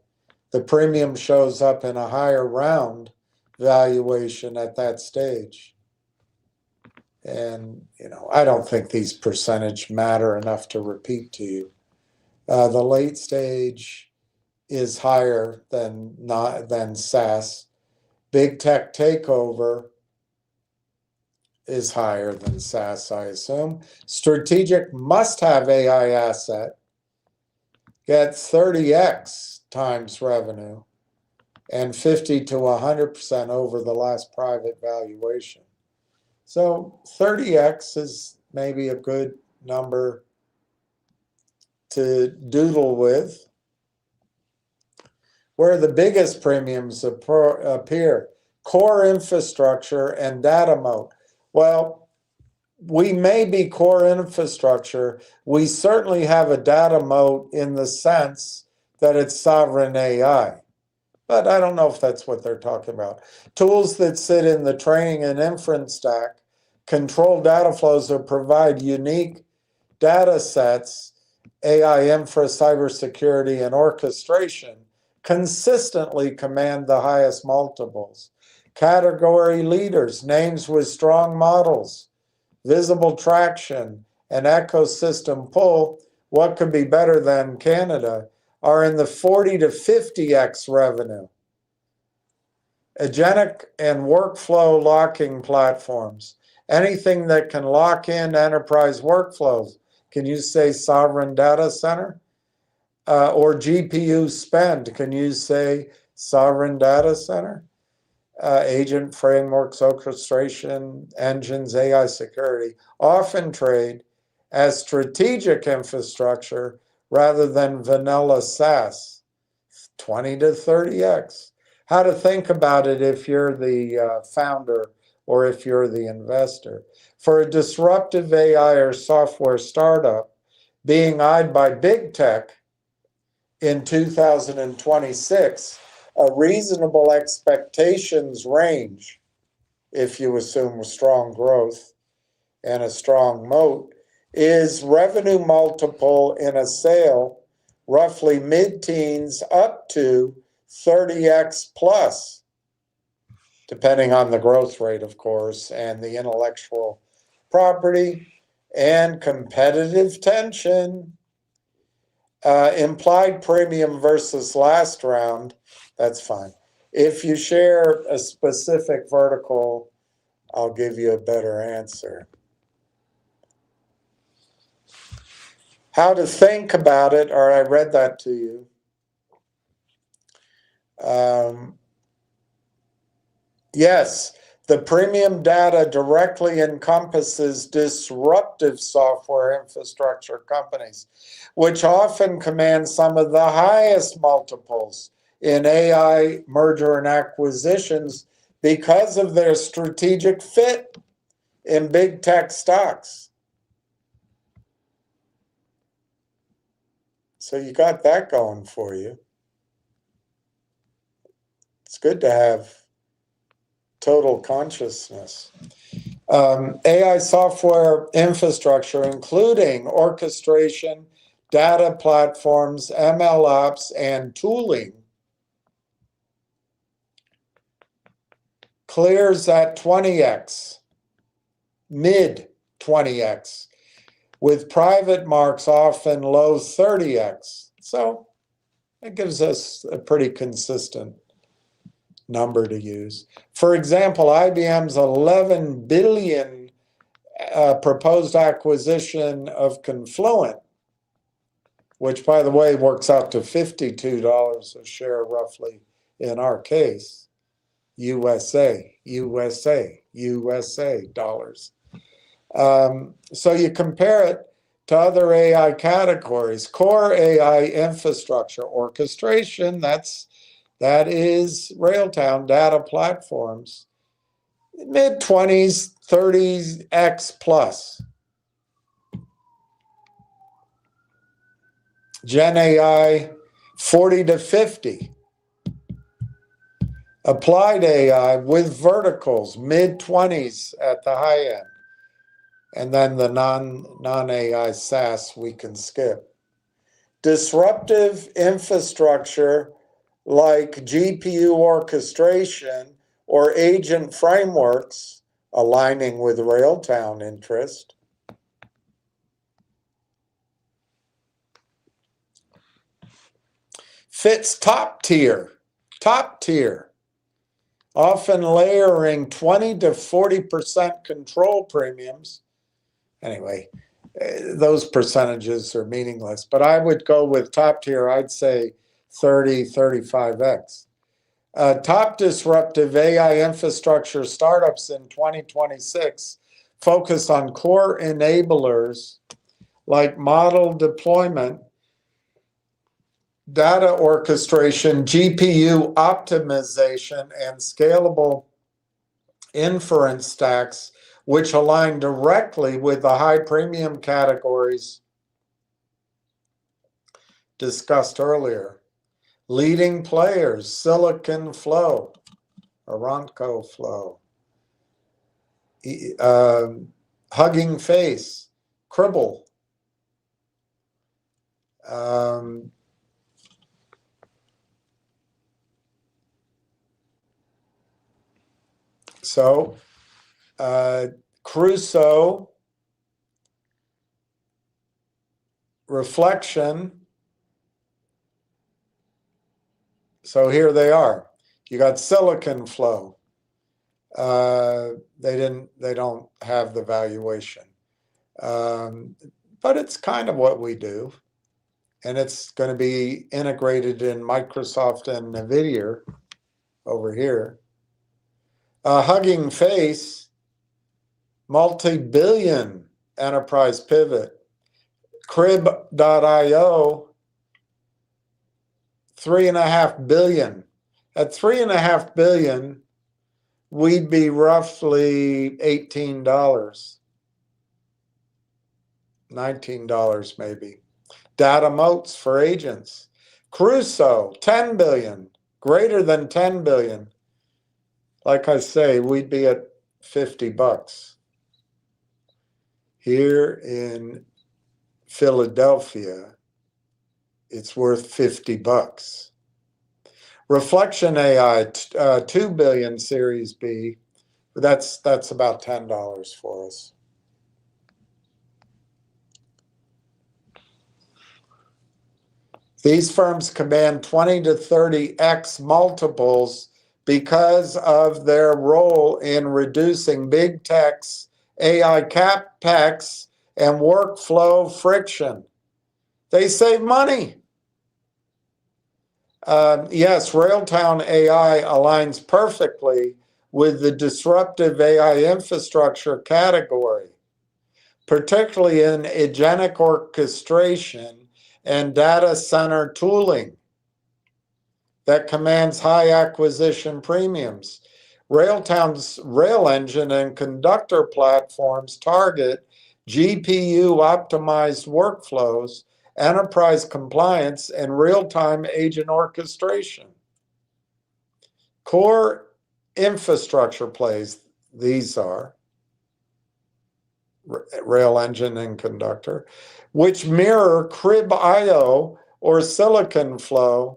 The premium shows up in a higher round valuation at that stage. And, I don't think these percentage matter enough to repeat to you. The late stage is higher than SaaS. Big tech takeover is higher than SaaS, I assume. Strategic must-have AI asset gets 30x times revenue and 50 to 100% over the last private valuation. So 30x is maybe a good number to doodle with. Where the biggest premiums appear, core infrastructure and data moat. Well, we may be core infrastructure. We certainly have a data moat in the sense that it's sovereign AI. But I don't know if that's what they're talking about. Tools that sit in the training and inference stack control data flows or provide unique data sets, AI infra, cybersecurity, and orchestration consistently command the highest multiples. Category leaders, names with strong models, visible traction, and ecosystem pull, what could be better than Canada, are in the 40 to 50x revenue. Agentic and workflow locking platforms, anything that can lock in enterprise workflows. Can you say sovereign data center? Or GPU spend, can you say sovereign data center? Agent frameworks, orchestration, engines, AI security often trade as strategic infrastructure rather than vanilla SaaS, 20 to 30x. How to think about it if you're the founder or if you're the investor. For a disruptive AI or software startup being eyed by big tech in 2026, a reasonable expectations range, if you assume strong growth and a strong moat, is revenue multiple in a sale roughly mid-teens up to 30x plus, depending on the growth rate, of course, and the intellectual property and competitive tension. Implied premium versus last round, that's fine. If you share a specific vertical, I'll give you a better answer. How to think about it, or I read that to you. Yes, the premium data directly encompasses disruptive software infrastructure companies, which often command some of the highest multiples in AI merger and acquisitions because of their strategic fit in big tech stocks. So you got that going for you. It's good to have total consciousness. AI software infrastructure, including orchestration, data platforms, ML ops, and tooling, clears at 20x, mid 20x, with private marks often low 30x. So it gives us a pretty consistent number to use. For example, IBM's 11 billion proposed acquisition of Confluent, which, by the way, works out to $52 a share roughly in our case, USA dollars. So you compare it to other AI categories. Core AI infrastructure orchestration, that is Railtown data platforms. Mid-20s, 30x plus. Gen AI, 40 to 50. Applied AI with verticals, mid-20s at the high end. And then the non-AI SaaS we can skip. Disruptive infrastructure like GPU orchestration or agent frameworks, aligning with Railtown interest. Fits top tier, often layering 20 to 40% control premiums. Anyway, those percentages are meaningless, but I would go with top tier. I'd say 30, 35x. Top disruptive AI infrastructure startups in 2026 focus on core enablers like model deployment, data orchestration, GPU optimization, and scalable inference stacks, which align directly with the high premium categories discussed earlier. Leading players, Silicon Flow, Aramco Flow, Hugging Face, Cribble, Crusoe, Reflection. So here they are. You got Silicon Flow. They don't have the valuation. But it's kind of what we do. And it's going to be integrated in Microsoft and NVIDIA over here. Hugging Face, multi-billion enterprise pivot. Crib.io, $3.5 billion. At $3.5 billion, we'd be roughly $18, $19 maybe. Data moats for agents. Crusoe, 10 billion, greater than 10 billion. Like I say, we'd be at $50. Here in Philadelphia, it's worth $50. Reflection AI, 2 billion Series B. That's about $10 for us. These firms command 20 to 30x multiples because of their role in reducing big tech's AI capex and workflow friction. They save money. Yes, Railtown AI aligns perfectly with the disruptive AI infrastructure category, particularly in agentic orchestration and data center tooling that commands high acquisition premiums. Railtown's Rail Engine and Conductor platforms target GPU optimized workflows, enterprise compliance, and real-time agent orchestration. Core infrastructure plays, these are Rail Engine and Conductor, which mirror Crib.io or Silicon Flow,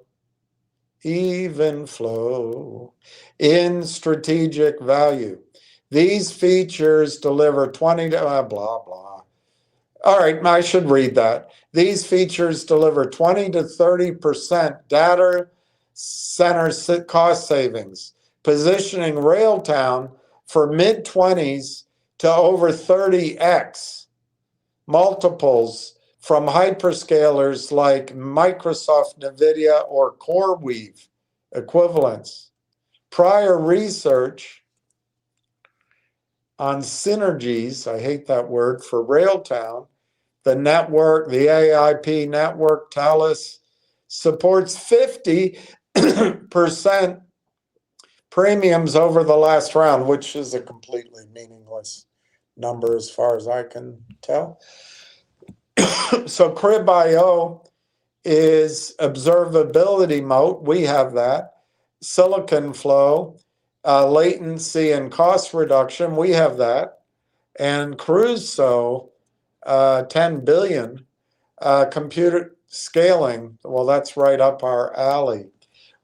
even flow, in strategic value. These features deliver 20 to blah, blah. All right, I should read that. These features deliver 20 to 30% data center cost savings, positioning Railtown for mid-20s to over 30x multiples from hyperscalers like Microsoft, NVIDIA, or CoreWeave equivalents. Prior research on synergies, I hate that word, for Railtown the network, the AIP network, TALUS, supports 50% premiums over the last round, which is a completely meaningless number as far as I can tell. So Crib.io is observability moat. We have that. Silicon flow, latency and cost reduction. We have that. And Crusoe, 10 billion, computer scaling. Well, that's right up our alley.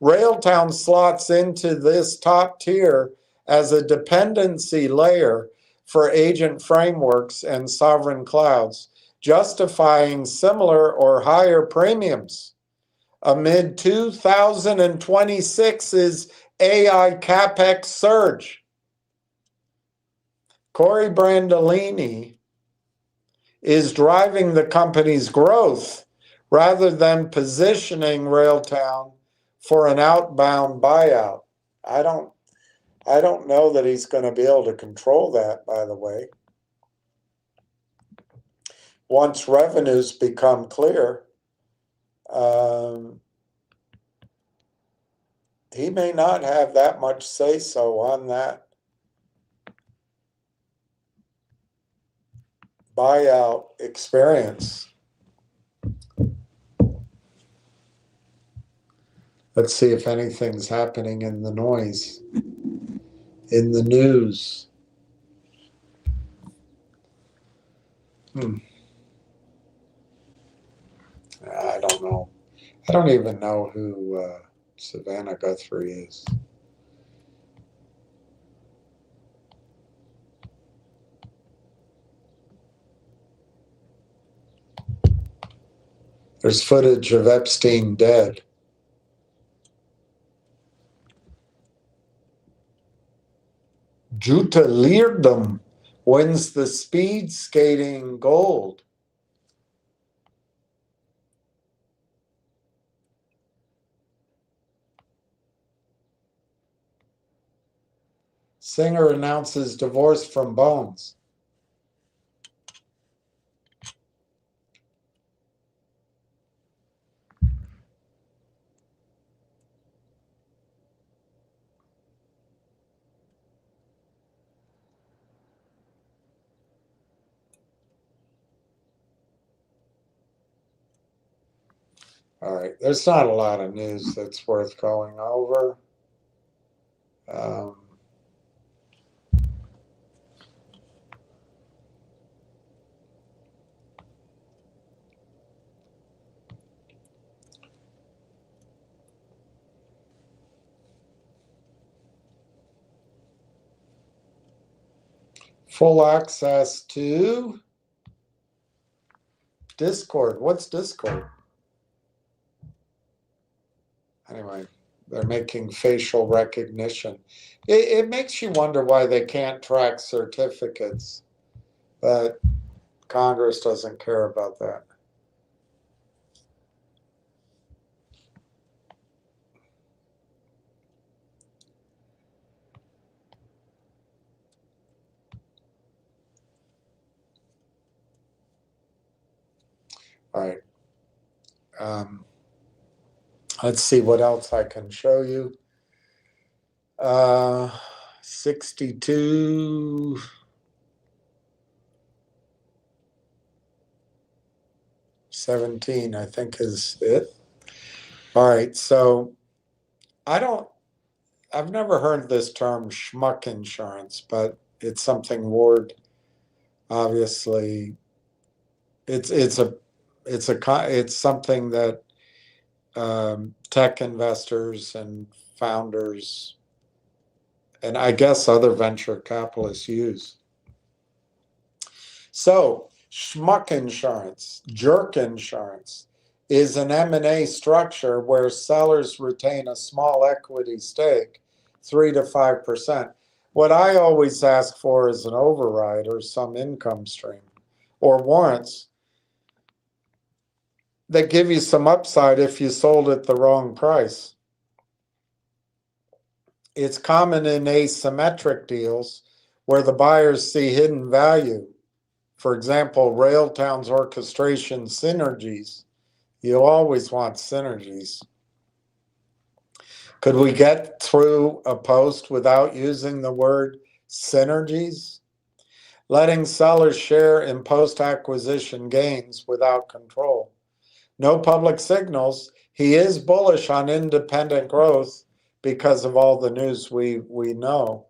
Railtown slots into this top tier as a dependency layer for agent frameworks and sovereign clouds, justifying similar or higher premiums amid 2026's AI capex surge. Corey Brandolini is driving the company's growth rather than positioning Railtown for an outbound buyout. I don't know that he's going to be able to control that, by the way. Once revenues become clear, he may not have that much say-so on that buyout experience. Let's see if anything's happening in the noise, in the news. I don't know. I don't even know who Savannah Guthrie is. There's footage of Epstein dead. Jutta Leerdam wins the speed skating gold. Singer announces divorce from Bones. All right, there's not a lot of news that's worth going over. Full access to Discord. What's Discord? Anyway, they're making facial recognition. It makes you wonder why they can't track certificates, but Congress doesn't care about that. All right. Let's see what else I can show you. 62. $17, I think, is it. All right, so I've never heard this term schmuck insurance, but it's something Ward obviously, it's something that tech investors and founders and I guess other venture capitalists use. So schmuck insurance, jerk insurance, is an M&A structure where sellers retain a small equity stake, 3 to 5%. What I always ask for is an override or some income stream or warrants that give you some upside if you sold at the wrong price. It's common in asymmetric deals where the buyers see hidden value For example, Railtown's orchestration synergies. You always want synergies. Could we get through a post without using the word synergies? Letting sellers share in post-acquisition gains without control. No public signals. He is bullish on independent growth because of all the news we know.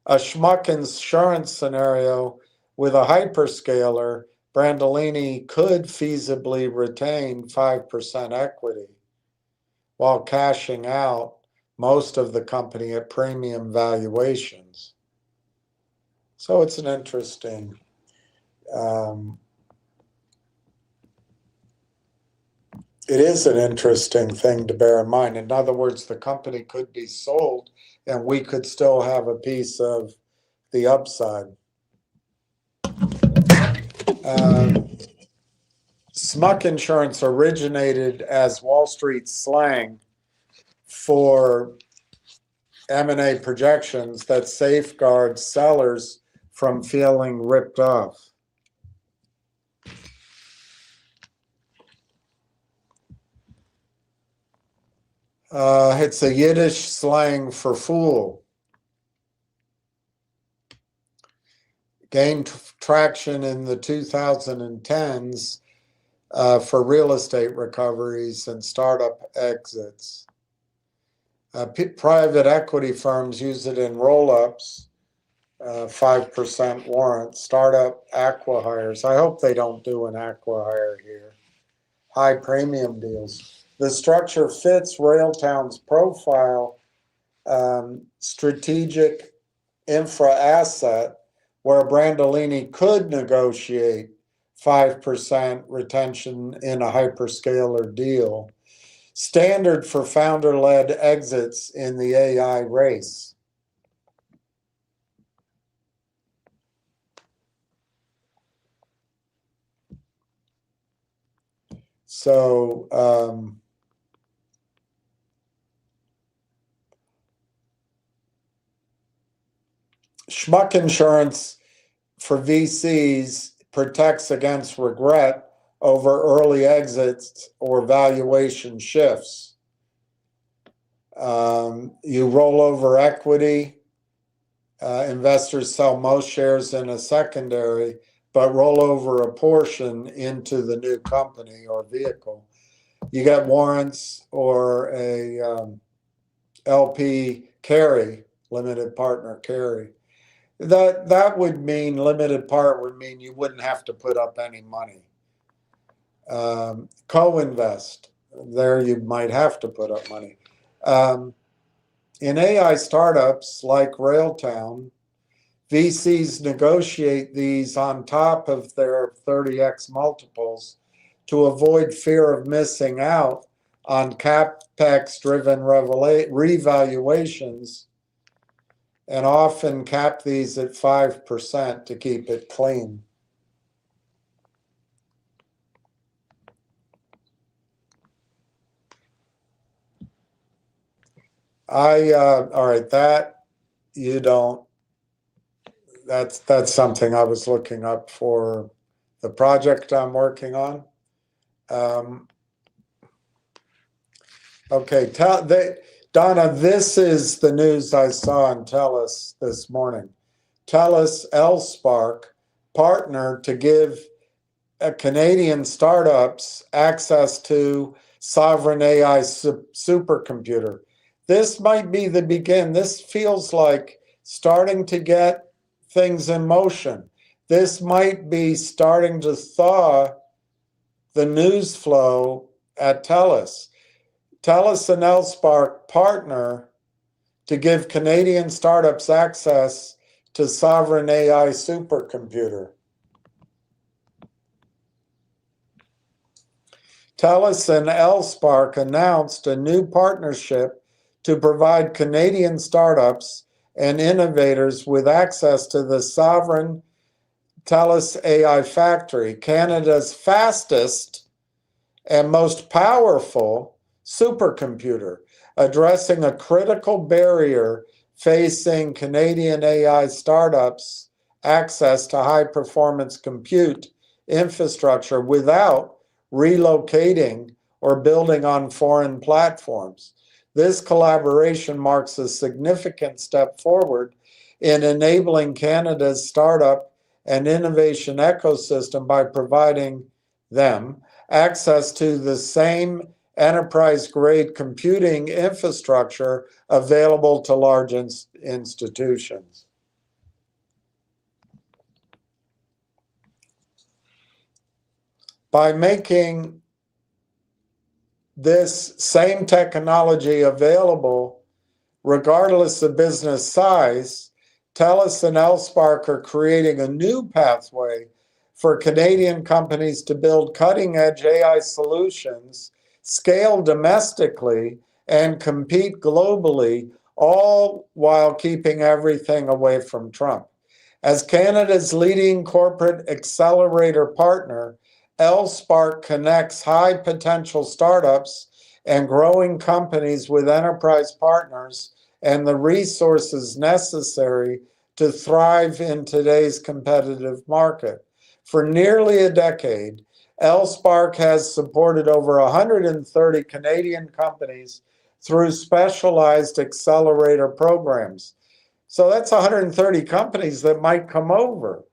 A schmuck insurance scenario with a hyperscaler, Brandolini could feasibly retain 5% equity while cashing out most of the company at premium valuations. So it's an interesting it is an interesting thing to bear in mind. In other words, the company could be sold and we could still have a piece of the upside. Smuck insurance originated as Wall Street slang for M&A projections that safeguard sellers from feeling ripped off. It's a Yiddish slang for fool. Gained traction in the 2010s for real estate recoveries and startup exits. Private equity firms use it in roll-ups, 5% warrants, startup acqui-hires. I hope they don't do an acqui-hire here. High premium deals. The structure fits Railtown's profile, strategic infra asset, where Brandolini could negotiate 5% retention in a hyperscaler deal. Standard for founder-led exits in the AI race. So schmuck insurance for VCs protects against regret over early exits or valuation shifts. You roll over equity. Investors sell most shares in a secondary, but roll over a portion into the new company or vehicle. You get warrants or a LP carry, limited partner carry. That would mean limited part would mean you wouldn't have to put up any money. Co-invest, there you might have to put up money. In AI startups like Railtown, VCs negotiate these on top of their 30x multiples to avoid fear of missing out on CapEx-driven revaluations, and often cap these at 5% to keep it clean. All right, that you don't, that's something I was looking up for the project I'm working on. Okay, Donna, this is the news I saw on TELUS this morning. TELUS LSpark partnered to give Canadian startups access to sovereign AI supercomputer. This might be the begin. This feels like starting to get things in motion. This might be starting to thaw the news flow at TELUS. TELUS and LSpark partner to give Canadian startups access to sovereign AI supercomputer. TELUS and LSpark announced a new partnership to provide Canadian startups and innovators with access to the sovereign TELUS AI Factory, Canada's fastest and most powerful supercomputer, addressing a critical barrier facing Canadian AI startups access to high-performance compute infrastructure without relocating or building on foreign platforms. This collaboration marks a significant step forward in enabling Canada's startup and innovation ecosystem by providing them access to the same enterprise-grade computing infrastructure available to large institutions. By making this same technology available, regardless of business size, TELUS and LSpark are creating a new pathway for Canadian companies to build cutting-edge AI solutions, scale domestically, and compete globally, all while keeping everything away from Trump. As Canada's leading corporate accelerator partner, LSpark connects high-potential startups and growing companies with enterprise partners and the resources necessary to thrive in today's competitive market. For nearly a decade, LSpark has supported over 130 Canadian companies through specialized accelerator programs. So that's 130 companies that might come over,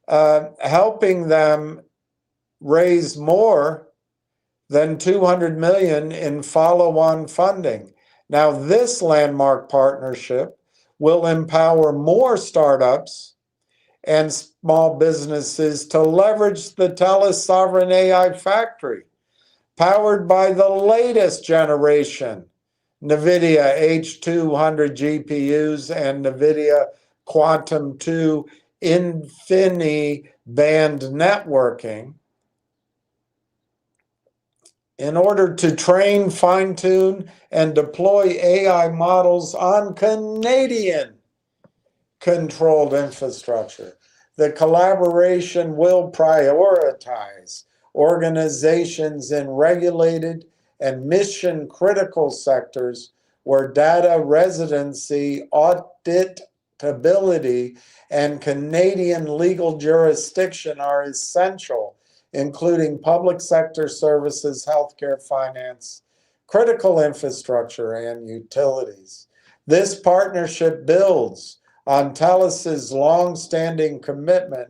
helping them raise more than $200 million in follow-on funding. Now, this landmark partnership will empower more startups and small businesses to leverage the TELUS Sovereign AI Factory, powered by the latest generation NVIDIA H200 GPUs and NVIDIA Quantum 2 InfiniBand networking, in order to train, fine-tune, and deploy AI models on Canadian-controlled infrastructure. The collaboration will prioritize organizations in regulated and mission-critical sectors where data residency, auditability, and Canadian legal jurisdiction are essential, including public sector services, healthcare, finance, critical infrastructure, and utilities. This partnership builds on TELUS's long-standing commitment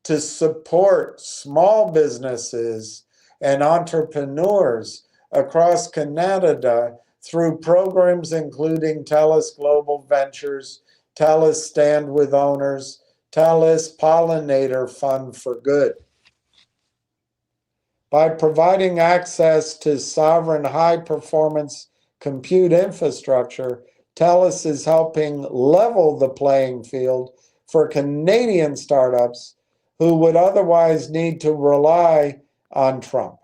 to support small businesses and entrepreneurs across Canada through programs including TELUS Global Ventures, TELUS Stand with Owners, TELUS Pollinator Fund for Good. By providing access to sovereign high-performance compute infrastructure, TELUS is helping level the playing field for Canadian startups who would otherwise need to rely on Trump.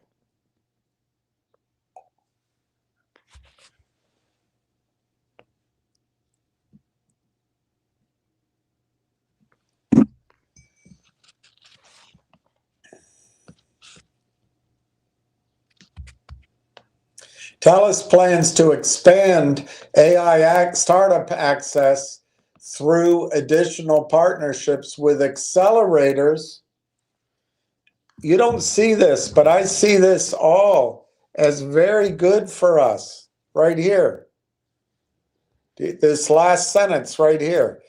TELUS plans to expand AI startup access through additional partnerships with accelerators. You don't see this, but I see this all as very good for us right here. This last sentence right here.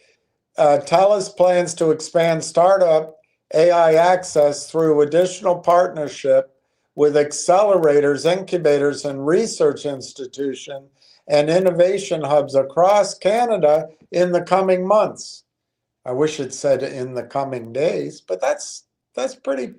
TELUS plans to expand startup AI access through additional partnership with accelerators, incubators, and research institutions and innovation hubs across Canada in the coming months. I wish it said in the coming days, but that's pretty.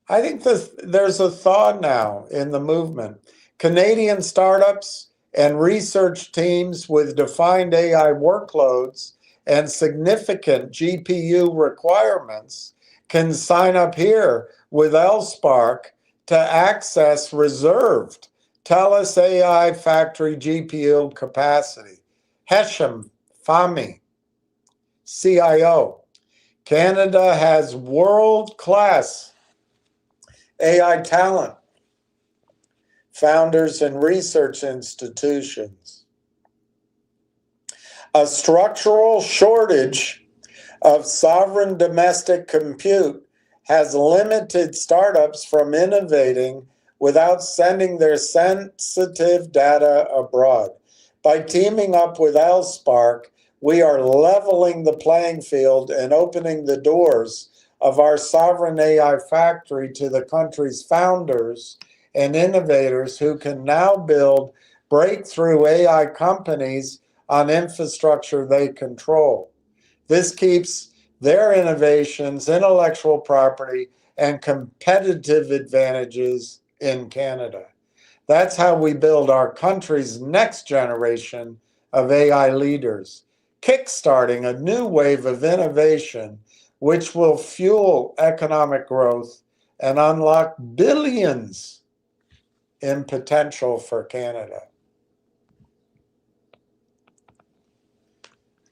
I think there's a thaw now in the movement. Canadian startups and research teams with defined AI workloads and significant GPU requirements can sign up here with LSpark to access reserved TELUS AI Factory GPU capacity. Hesham Fahmy, CIO. Canada has world-class AI talent, founders, and research institutions. A structural shortage of sovereign domestic compute has limited startups from innovating without sending their sensitive data abroad. By teaming up with LSpark, we are leveling the playing field and opening the doors of our sovereign AI factory to the country's founders and innovators who can now build breakthrough AI companies on infrastructure they control. This keeps their innovations, intellectual property, and competitive advantages in Canada. That's how we build our country's next generation of AI leaders, kickstarting a new wave of innovation which will fuel economic growth and unlock billions in potential for Canada.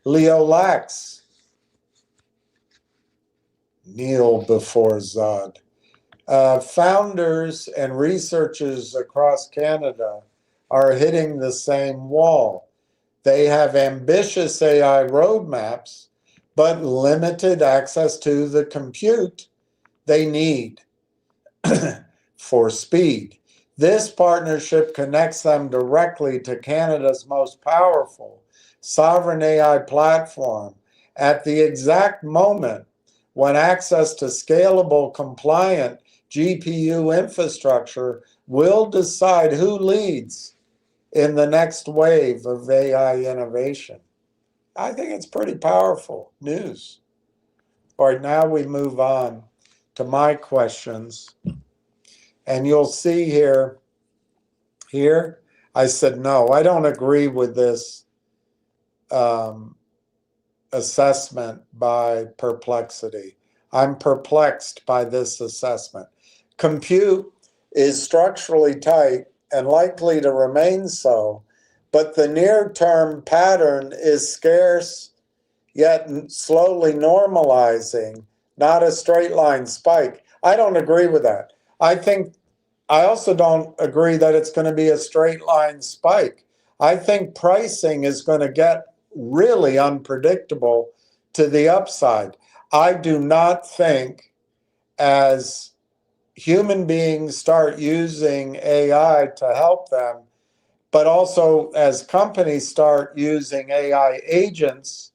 Leo Lax, kneel before Zod. Founders and researchers across Canada are hitting the same wall. They have ambitious AI roadmaps, but limited access to the compute they need for speed. This partnership connects them directly to Canada's most powerful sovereign AI platform at the exact moment when access to scalable, compliant GPU infrastructure will decide who leads in the next wave of AI innovation. I think it's pretty powerful news. All right, now we move on to my questions. And you'll see here, I said, no, I don't agree with this assessment by Perplexity. I'm perplexed by this assessment. Compute is structurally tight and likely to remain so, but the near-term pattern is scarce yet slowly normalizing, not a straight line spike. I don't agree with that. I also don't agree that it's going to be a straight line spike. I think pricing is going to get really unpredictable to the upside. I do not think as human beings start using AI to help them, but also as companies start using AI agents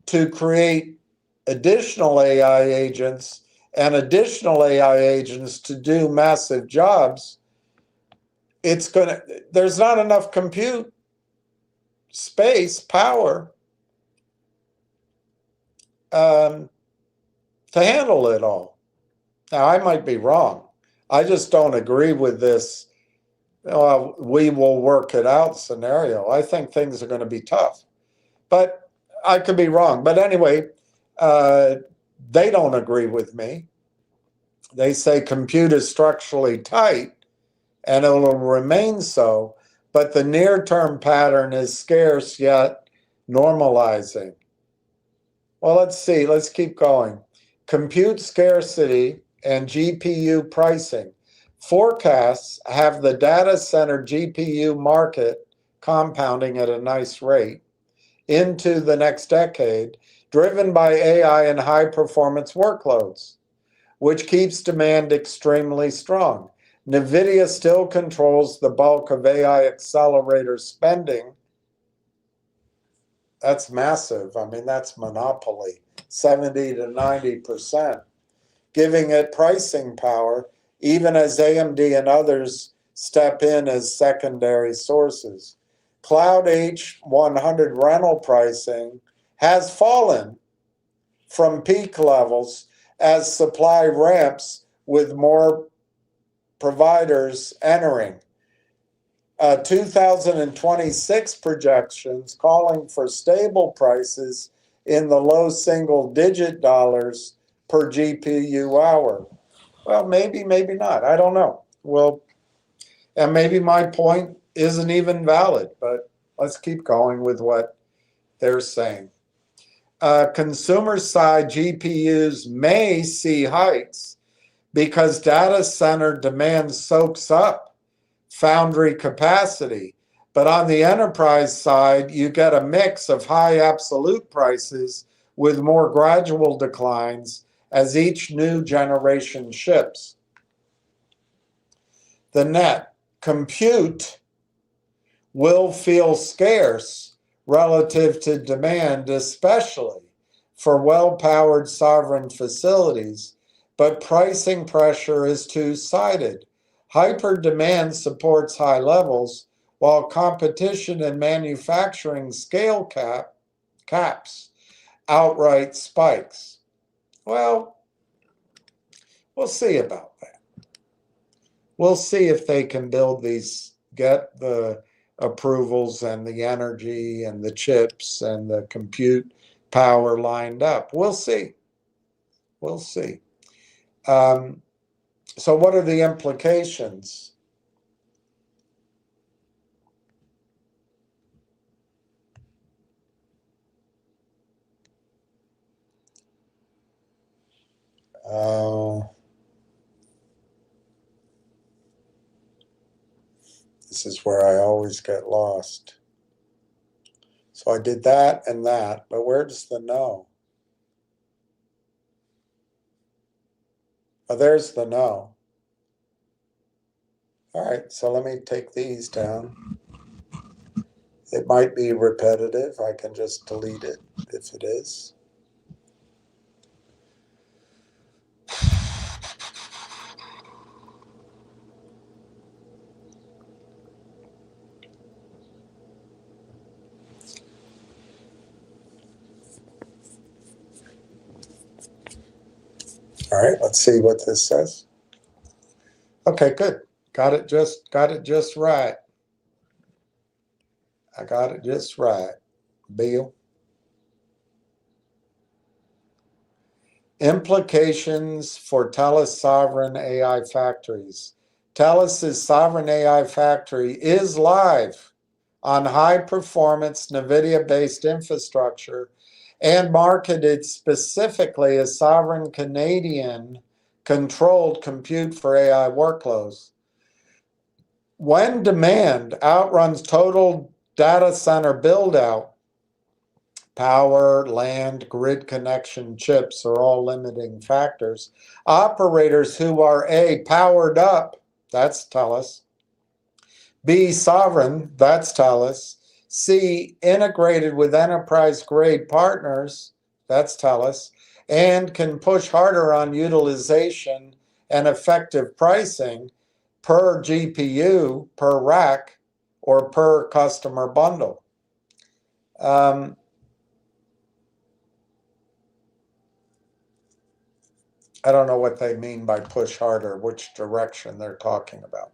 to create additional AI agents and additional AI agents to do massive jobs, there's not enough compute space, power to handle it all. Now, I might be wrong. I just don't agree with this, we will work it out scenario. I think things are going to be tough, but I could be wrong. But anyway, they don't agree with me. They say compute is structurally tight and it will remain so, but the near-term pattern is scarce yet normalizing. Well, let's see. Let's keep going. Compute scarcity and GPU pricing. Forecasts have the data center GPU market compounding at a nice rate into the next decade, driven by AI and high-performance workloads, which keeps demand extremely strong. NVIDIA still controls the bulk of AI accelerator spending. That's massive. I mean, that's monopoly, 70 to 90%, giving it pricing power, even as AMD and others step in as secondary sources. Cloud H100 rental pricing has fallen from peak levels as supply ramps with more providers entering. 2026 projections calling for stable prices in the low single-digit dollars per GPU hour. Well, maybe not. I don't know. Well, and maybe my point isn't even valid, but let's keep going with what they're saying. Consumer side GPUs may see hikes because data center demand soaks up foundry capacity. But on the enterprise side, you get a mix of high absolute prices with more gradual declines as each new generation ships. The net: compute will feel scarce relative to demand, especially for well-powered sovereign facilities, but pricing pressure is two-sided. Hyper demand supports high levels, while competition and manufacturing scale caps outright spikes. Well, we'll see about that. We'll see if they can build these, get the approvals and the energy and the chips and the compute power lined up. We'll see. We'll see. So what are the implications? This is where I always get lost. So I did that and that, but where's the no? Oh, there's the no. All right, so let me take these down. It might be repetitive. I can just delete it if it is. All right, let's see what this says. Okay, good. Got it just right. I got it just right. Bill. Implications for TELUS sovereign AI factories. TELUS's sovereign AI factory is live on high-performance NVIDIA-based infrastructure and marketed specifically as sovereign Canadian-controlled compute for AI workloads. When demand outruns total data center build-out, power, land, grid connection, chips are all limiting factors. Operators who are A, powered up, that's TELUS, B, sovereign, that's TELUS, C, integrated with enterprise-grade partners, that's TELUS, and can push harder on utilization and effective pricing per GPU, per rack, or per customer bundle. I don't know what they mean by push harder, which direction they're talking about.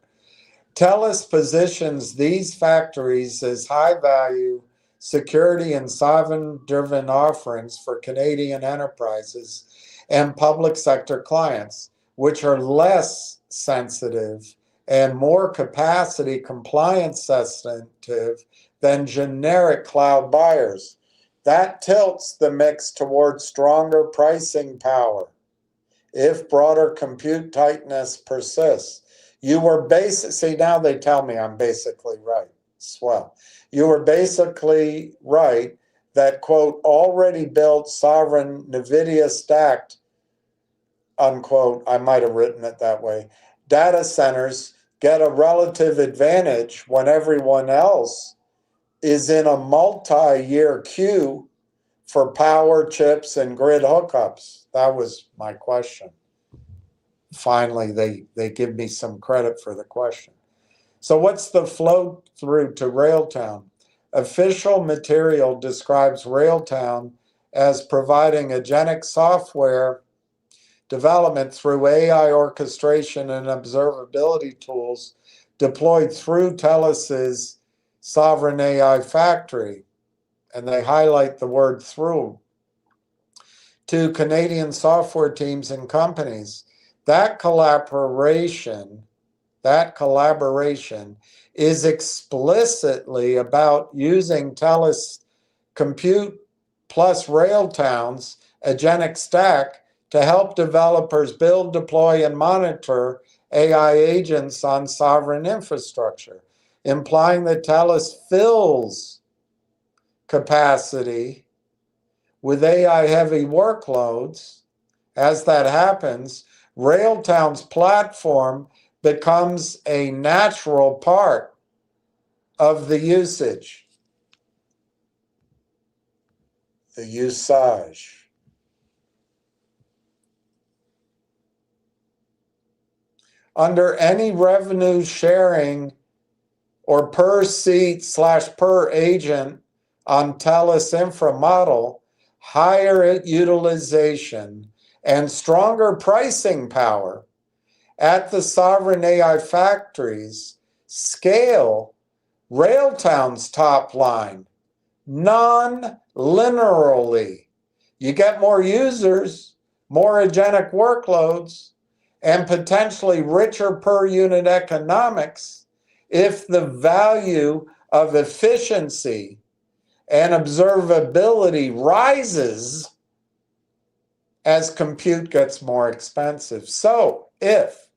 TELUS positions these factories as high-value security and sovereign-driven offerings for Canadian enterprises and public sector clients, which are less sensitive and more capacity compliance sensitive than generic cloud buyers. That tilts the mix towards stronger pricing power if broader compute tightness persists. You were see, now they tell me I'm basically right. Swell. You were basically right that, quote, already built sovereign NVIDIA stacked, unquote, I might have written it that way, data centers get a relative advantage when everyone else is in a multi-year queue for power, chips, and grid hookups. That was my question. Finally, they give me some credit for the question. So what's the flow through to Railtown? Official material describes Railtown as providing agentic software development through AI orchestration and observability tools deployed through TELUS's sovereign AI factory. And they highlight the word through, to Canadian software teams and companies. That collaboration is explicitly about using TELUS Compute plus Railtown's agentic stack to help developers build, deploy, and monitor AI agents on sovereign infrastructure, implying that TELUS fills capacity with AI heavy workloads, as that happens, Railtown's platform becomes a natural part of the usage, the usage. Under any revenue sharing or per seat / per agent on TELUS infra model, higher utilization and stronger pricing power at the sovereign AI factories scale Railtown's top line non-linearly. You get more users, more agentic workloads, and potentially richer per unit economics if the value of efficiency and observability rises as compute gets more expensive. So if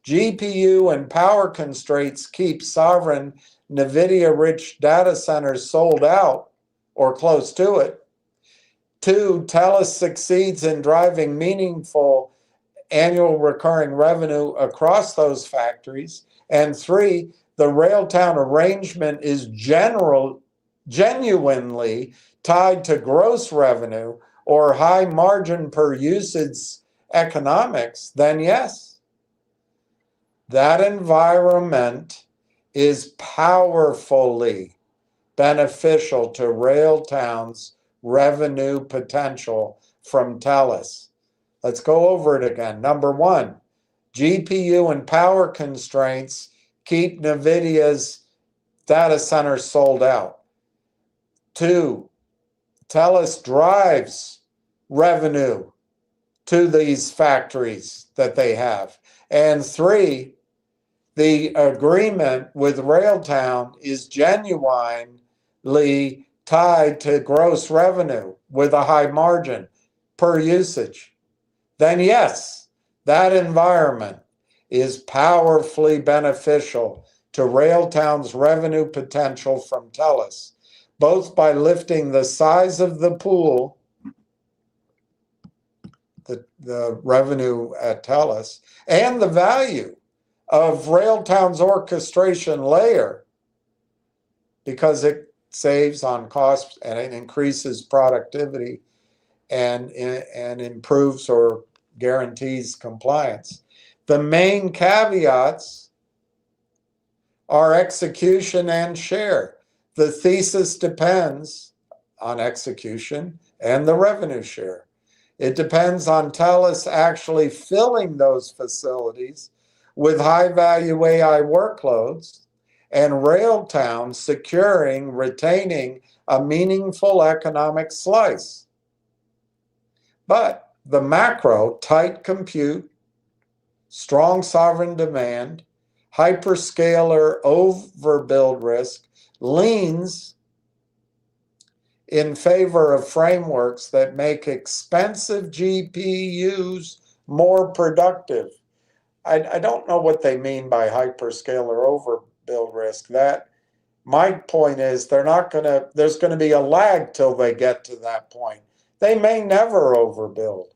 GPU and power constraints keep sovereign NVIDIA-rich data centers sold out or close to it, 2, TELUS succeeds in driving meaningful annual recurring revenue across those factories, and 3, the Railtown arrangement is genuinely tied to gross revenue or high margin per usage economics, then yes, that environment is powerfully beneficial to Railtown's revenue potential from TELUS. Let's go over it again. Number 1, GPU and power constraints keep NVIDIA's data centers sold out. 2, TELUS drives revenue to these factories that they have. And 3, the agreement with Railtown is genuinely tied to gross revenue with a high margin per usage. Then yes, that environment is powerfully beneficial to Railtown's revenue potential from TELUS, both by lifting the size of the pool, the revenue at TELUS, and the value of Railtown's orchestration layer, because it saves on costs and it increases productivity and improves or guarantees compliance. The main caveats are execution and share. The thesis depends on execution and the revenue share. It depends on TELUS actually filling those facilities with high-value AI workloads and Railtown securing, retaining a meaningful economic slice. But the macro, tight compute, strong sovereign demand, hyperscaler overbuild risk leans in favor of frameworks that make expensive GPUs more productive. I don't know what they mean by hyperscaler overbuild risk. That my point is there's going to be a lag till they get to that point. They may never overbuild,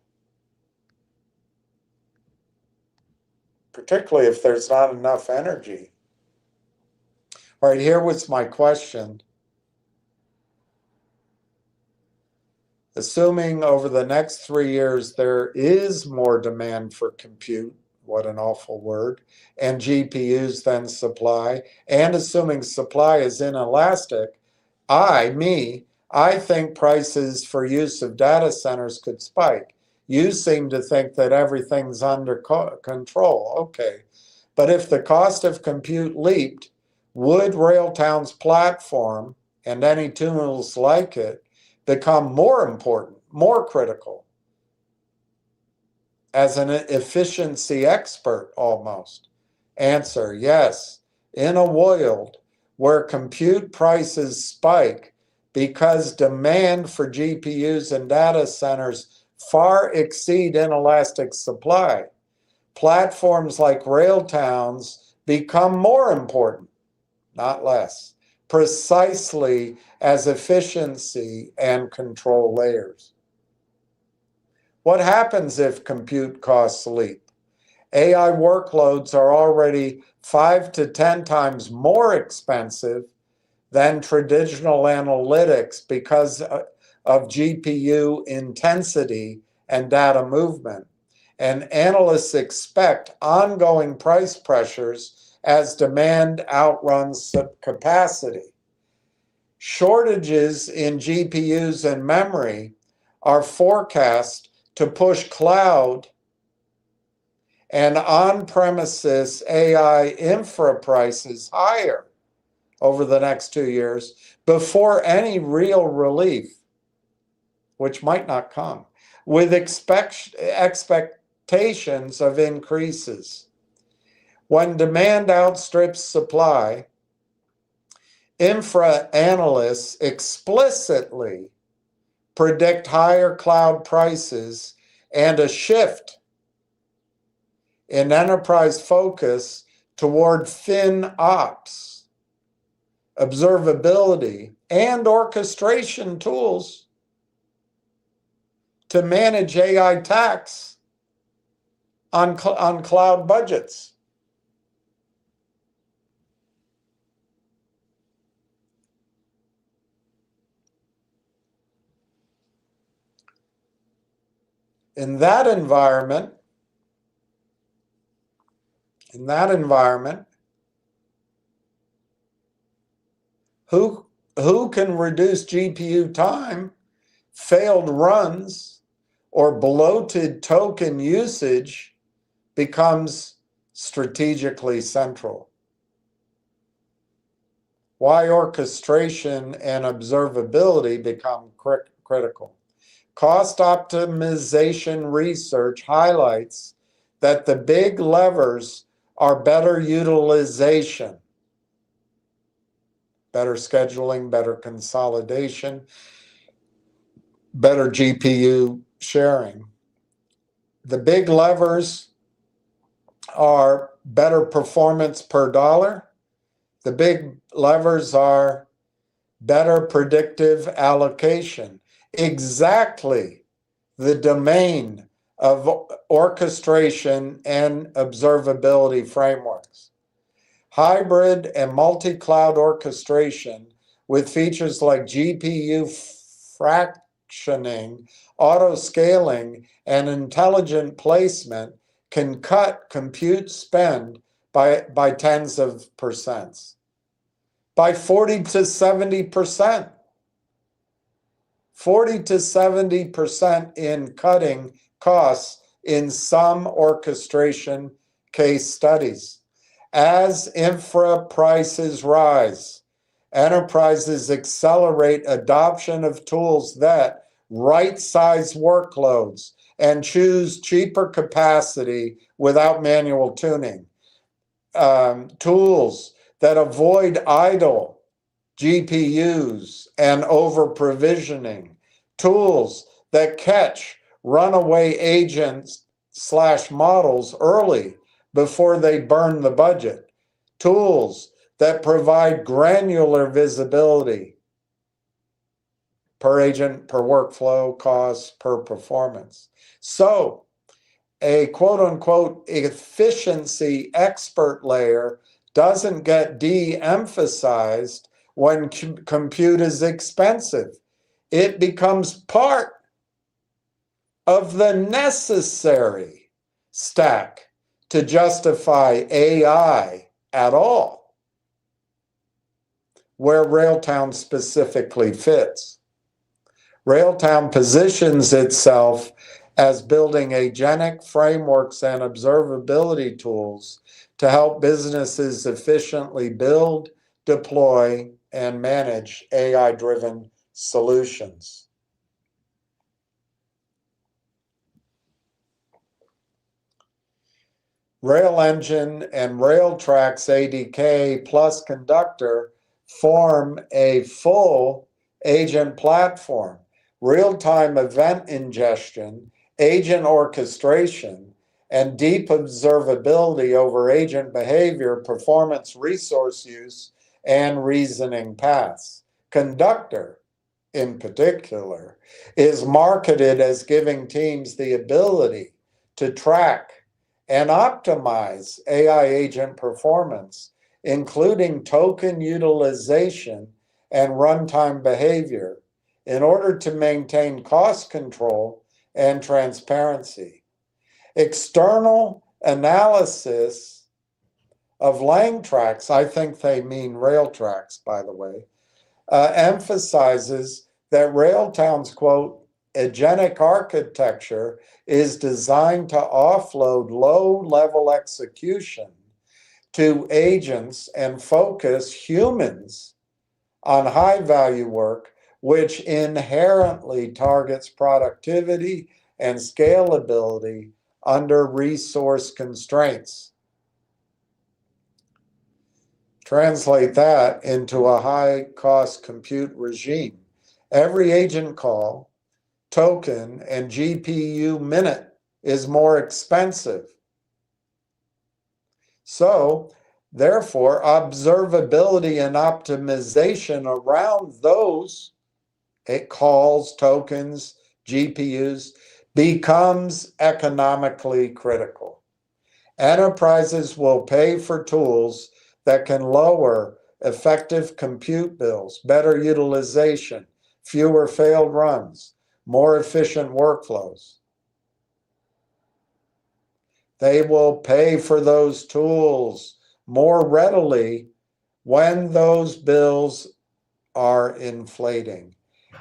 particularly if there's not enough energy. All right, here was my question. Assuming over the next 3 years there is more demand for compute, what an awful word, and GPUs than supply, and assuming supply is inelastic, I think prices for use of data centers could spike. You seem to think that everything's under control. Okay, but if the cost of compute leaped, would Railtown's platform and any tools like it become more important, more critical, as an efficiency expert almost? Answer, yes. In a world where compute prices spike because demand for GPUs and data centers far exceed inelastic supply, platforms like Railtown's become more important, not less, precisely as efficiency and control layers. What happens if compute costs leap? AI workloads are already 5 to 10 times more expensive than traditional analytics because of GPU intensity and data movement. And analysts expect ongoing price pressures as demand outruns capacity. Shortages in GPUs and memory are forecast to push cloud and on-premises AI infra prices higher over the next 2 years before any real relief, which might not come, with expectations of increases. When demand outstrips supply, infra analysts explicitly predict higher cloud prices and a shift in enterprise focus toward FinOps, observability, and orchestration tools to manage AI tax on cloud budgets. In that environment, who can reduce GPU time, failed runs, or bloated token usage becomes strategically central. Why orchestration and observability become critical. Cost optimization research highlights that the big levers are better utilization, better scheduling, better consolidation, better GPU sharing. The big levers are better performance per dollar. The big levers are better predictive allocation. Exactly the domain of orchestration and observability frameworks. Hybrid and multi-cloud orchestration with features like GPU fractioning, auto-scaling, and intelligent placement can cut compute spend by tens of percents, by 40 to 70%. 40 to 70% in cutting costs in some orchestration case studies. As infra prices rise, enterprises accelerate adoption of tools that right-size workloads and choose cheaper capacity without manual tuning. Tools that avoid idle GPUs and over-provisioning. Tools that catch runaway agents / models early before they burn the budget. Tools that provide granular visibility per agent, per workflow, costs, per performance. So a quote-unquote efficiency expert layer doesn't get de-emphasized when compute is expensive. It becomes part of the necessary stack to justify AI at all, where Railtown specifically fits. Railtown positions itself as building agentic frameworks and observability tools to help businesses efficiently build, deploy, and manage AI-driven solutions. Rail Engine and Railtrack's ADK plus Conductor form a full agent platform, real-time event ingestion, agent orchestration, and deep observability over agent behavior, performance, resource use, and reasoning paths. Conductor in particular, is marketed as giving teams the ability to track and optimize AI agent performance, including token utilization and runtime behavior, in order to maintain cost control and transparency. External analysis of Lang tracks, I think they mean rail tracks, by the way, emphasizes that Railtown's, quote, agentic architecture is designed to offload low-level execution to agents and focus humans on high-value work, which inherently targets productivity and scalability under resource constraints. Translate that into a high-cost compute regime. Every agent call, token, and GPU minute is more expensive. So, therefore, observability and optimization around those calls, tokens, GPUs becomes economically critical. Enterprises will pay for tools that can lower effective compute bills, better utilization, fewer failed runs, more efficient workflows. They will pay for those tools more readily when those bills are inflating.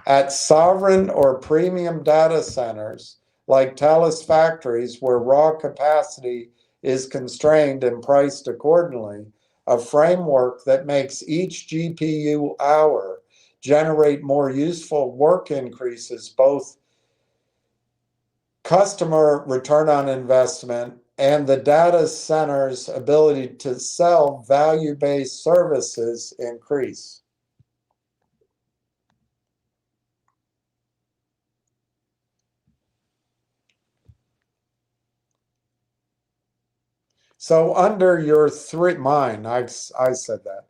At sovereign or premium data centers, like Thales factories, where raw capacity is constrained and priced accordingly, a framework that makes each GPU hour generate more useful work increases, both customer return on investment and the data center's ability to sell value-based services increase. So under your I said that.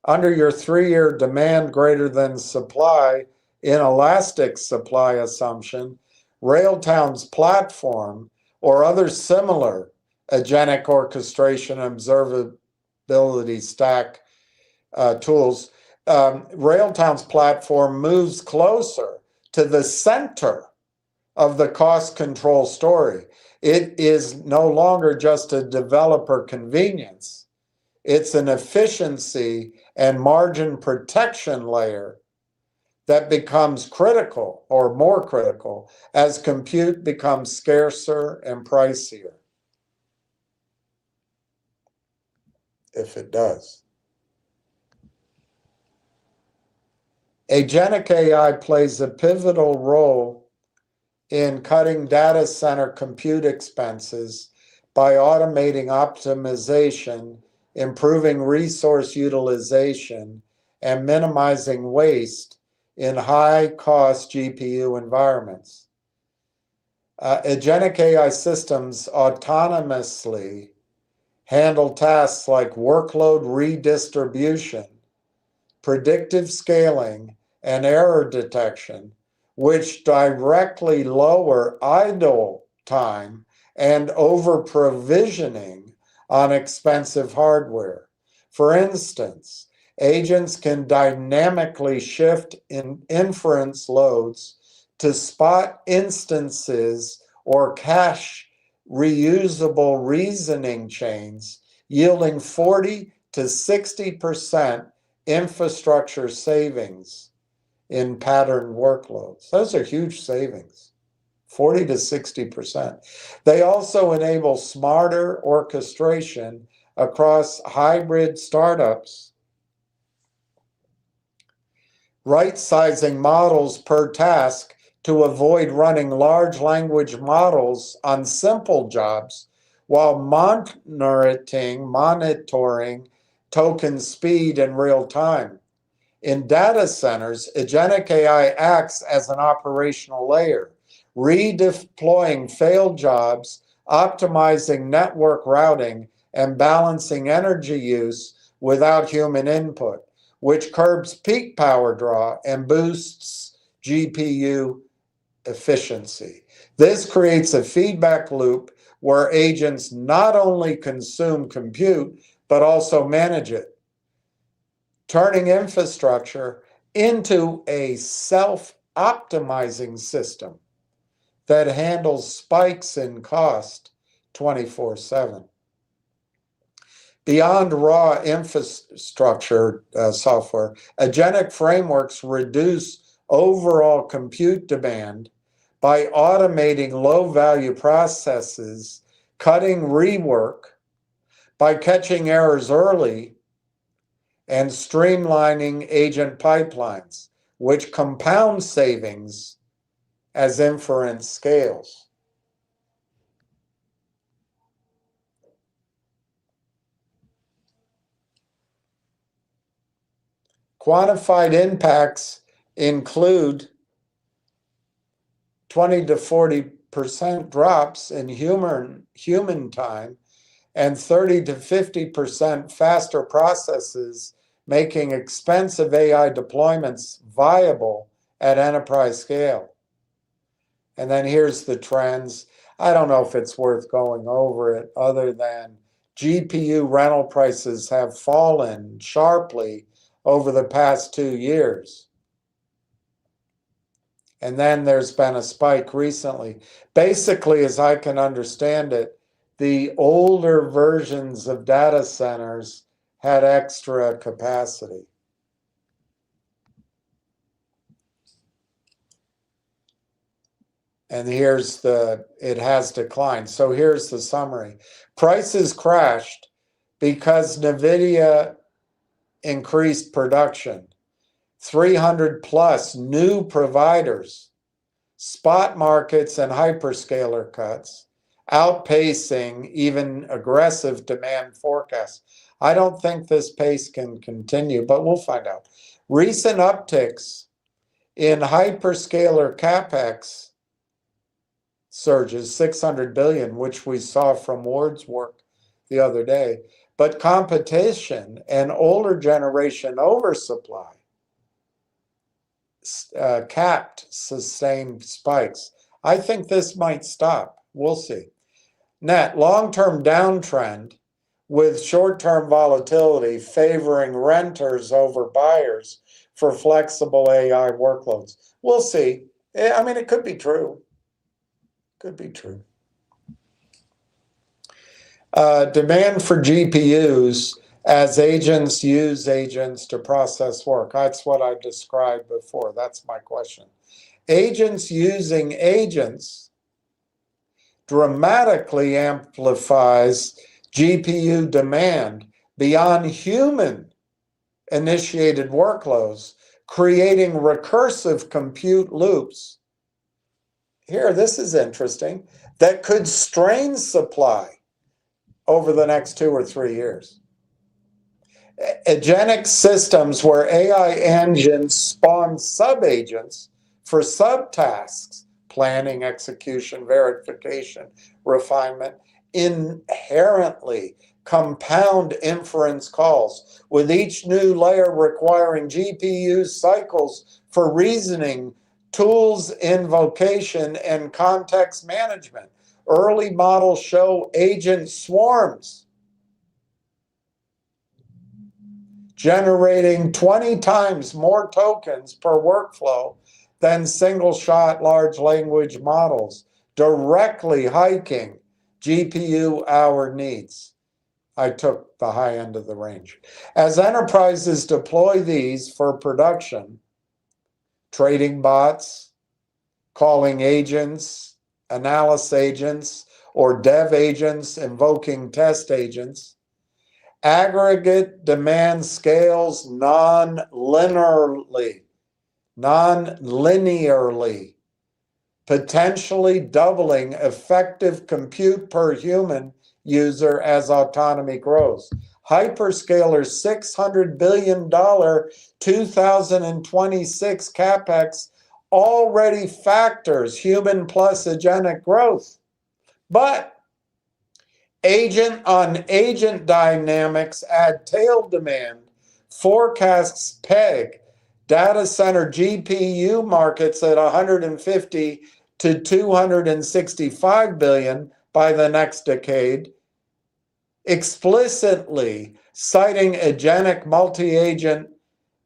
Under your 3-year demand greater than supply inelastic supply assumption, Railtown's platform or other similar agentic orchestration observability stack tools, Railtown's platform moves closer to the center of the cost control story. It is no longer just a developer convenience. It's an efficiency and margin protection layer that becomes critical or more critical as compute becomes scarcer and pricier. If it does. Agentic AI plays a pivotal role in cutting data center compute expenses by automating optimization, improving resource utilization, and minimizing waste in high-cost GPU environments. Agentic AI systems autonomously handle tasks like workload redistribution, predictive scaling, and error detection, which directly lower idle time and over-provisioning on expensive hardware. For instance, agents can dynamically shift inference loads to spot instances or cache reusable reasoning chains, yielding 40 to 60% infrastructure savings in pattern workloads. Those are huge savings, 40 to 60%. They also enable smarter orchestration across hybrid startups, right-sizing models per task to avoid running large language models on simple jobs while monitoring token speed in real time. In data centers, agentic AI acts as an operational layer, redeploying failed jobs, optimizing network routing, and balancing energy use without human input, which curbs peak power draw and boosts GPU efficiency. This creates a feedback loop where agents not only consume compute, but also manage it, turning infrastructure into a self-optimizing system that handles spikes in cost 24/7. Beyond raw infrastructure software, agentic frameworks reduce overall compute demand by automating low-value processes, cutting rework, by catching errors early, and streamlining agent pipelines, which compound savings as inference scales. Quantified impacts include 20 to 40% drops in human time and 30 to 50% faster processes, making expensive AI deployments viable at enterprise scale. And then here's the trends. I don't know if it's worth going over it, other than GPU rental prices have fallen sharply over the past 2 years. And then there's been a spike recently. Basically, as I can understand it, the older versions of data centers had extra capacity. And it has declined. So here's the summary. Prices crashed because NVIDIA increased production. 300 plus new providers, spot markets and hyperscaler cuts, outpacing even aggressive demand forecasts. I don't think this pace can continue, but we'll find out. Recent upticks in hyperscaler capex surges, 600 billion, which we saw from Ward's work the other day, but competition and older generation oversupply capped sustained spikes. I think this might stop. We'll see. Net long-term downtrend with short-term volatility favoring renters over buyers for flexible AI workloads. We'll see. I mean, it could be true. Could be true. Demand for GPUs as agents use agents to process work. That's what I described before. That's my question. Agents using agents dramatically amplifies GPU demand beyond human initiated workloads, creating recursive compute loops. Here, this is interesting, that could strain supply over the next 2 or 3 years. Agentic systems where AI engines spawn sub-agents for subtasks, planning, execution, verification, refinement, inherently compound inference calls, with each new layer requiring GPU cycles for reasoning, tools invocation, and context management. Early models show agent swarms generating 20 times more tokens per workflow than single-shot large language models, directly hiking GPU hour needs. I took the high end of the range. As enterprises deploy these for production, trading bots, calling agents, analysis agents, or dev agents invoking test agents, aggregate demand scales non-linearly, potentially doubling effective compute per human user as autonomy grows. Hyperscaler's $600 billion 2026 capex already factors human plus agentic growth. But agent on agent dynamics add tail demand. Forecasts peg data center GPU markets at 150 to 265 billion by the next decade, explicitly citing agentic multi-agent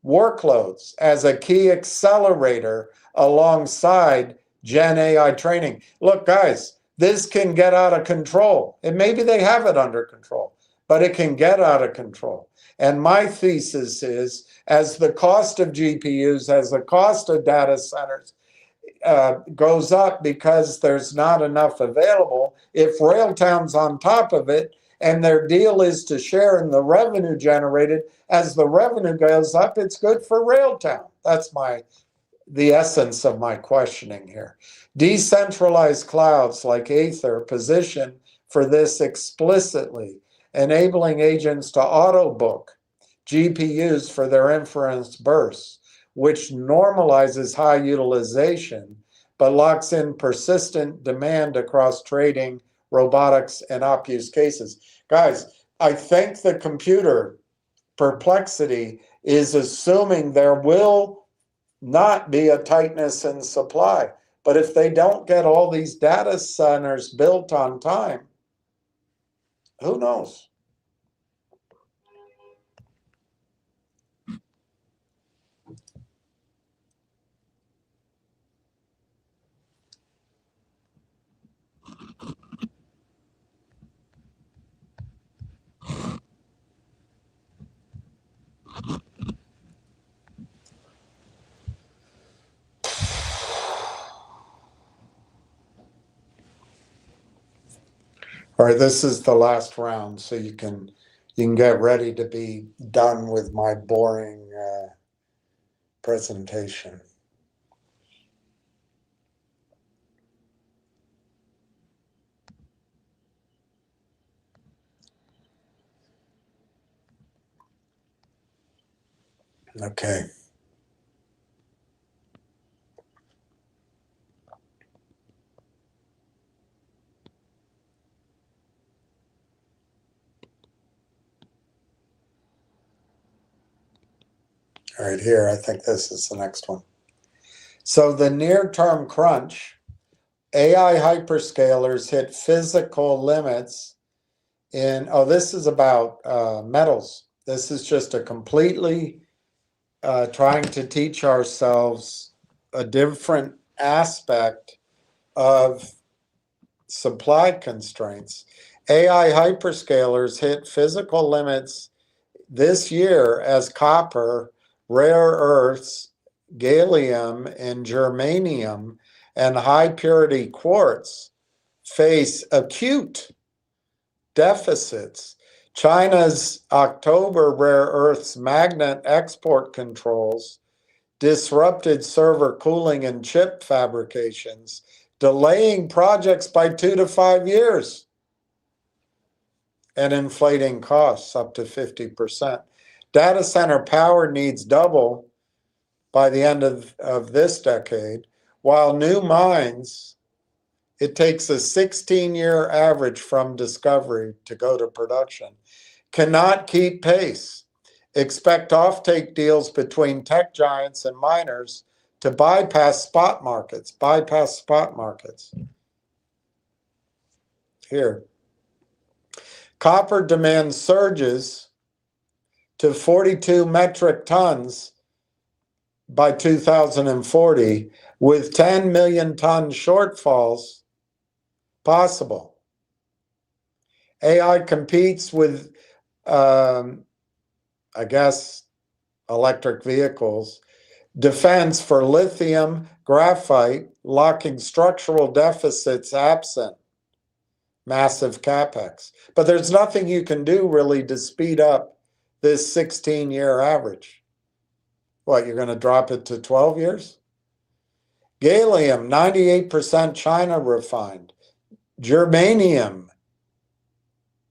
workloads as a key accelerator alongside Gen AI training. Look, guys, this can get out of control. And maybe they have it under control, but it can get out of control. And my thesis is, as the cost of GPUs, as the cost of data centers goes up because there's not enough available, if Railtown's on top of it, and their deal is to share in the revenue generated, as the revenue goes up, it's good for Railtown. That's the essence of my questioning here. Decentralized clouds like Aether position for this explicitly, enabling agents to auto book GPUs for their inference bursts, which normalizes high utilization, but locks in persistent demand across trading, robotics, and op use cases. Guys, I think the computer perplexity is assuming there will not be a tightness in supply. But if they don't get all these data centers built on time, who knows? All right, this is the last round, so you can get ready to be done with my boring presentation. Okay. All right, here, I think this is the next one. So the near-term crunch, AI hyperscalers hit physical limits in, this is about metals. This is just a completely trying to teach ourselves a different aspect of supply constraints. AI hyperscalers hit physical limits this year as copper, rare earths, gallium, and germanium, and high purity quartz face acute deficits. China's October rare earths magnet export controls disrupted server cooling and chip fabrications, delaying projects by 2 to 5 years and inflating costs up to 50%. Data center power needs double by the end of this decade, while new mines, it takes a 16-year average from discovery to go to production, cannot keep pace. Expect offtake deals between tech giants and miners to bypass spot markets. Here. Copper demand surges to 42 metric tons by 2040, with 10 million ton shortfalls possible. AI competes with, I guess, electric vehicles, defense for lithium, graphite, locking structural deficits absent massive capex. But there's nothing you can do really to speed up this 16-year average. What, you're going to drop it to 12 years? Gallium, 98% China refined. Germanium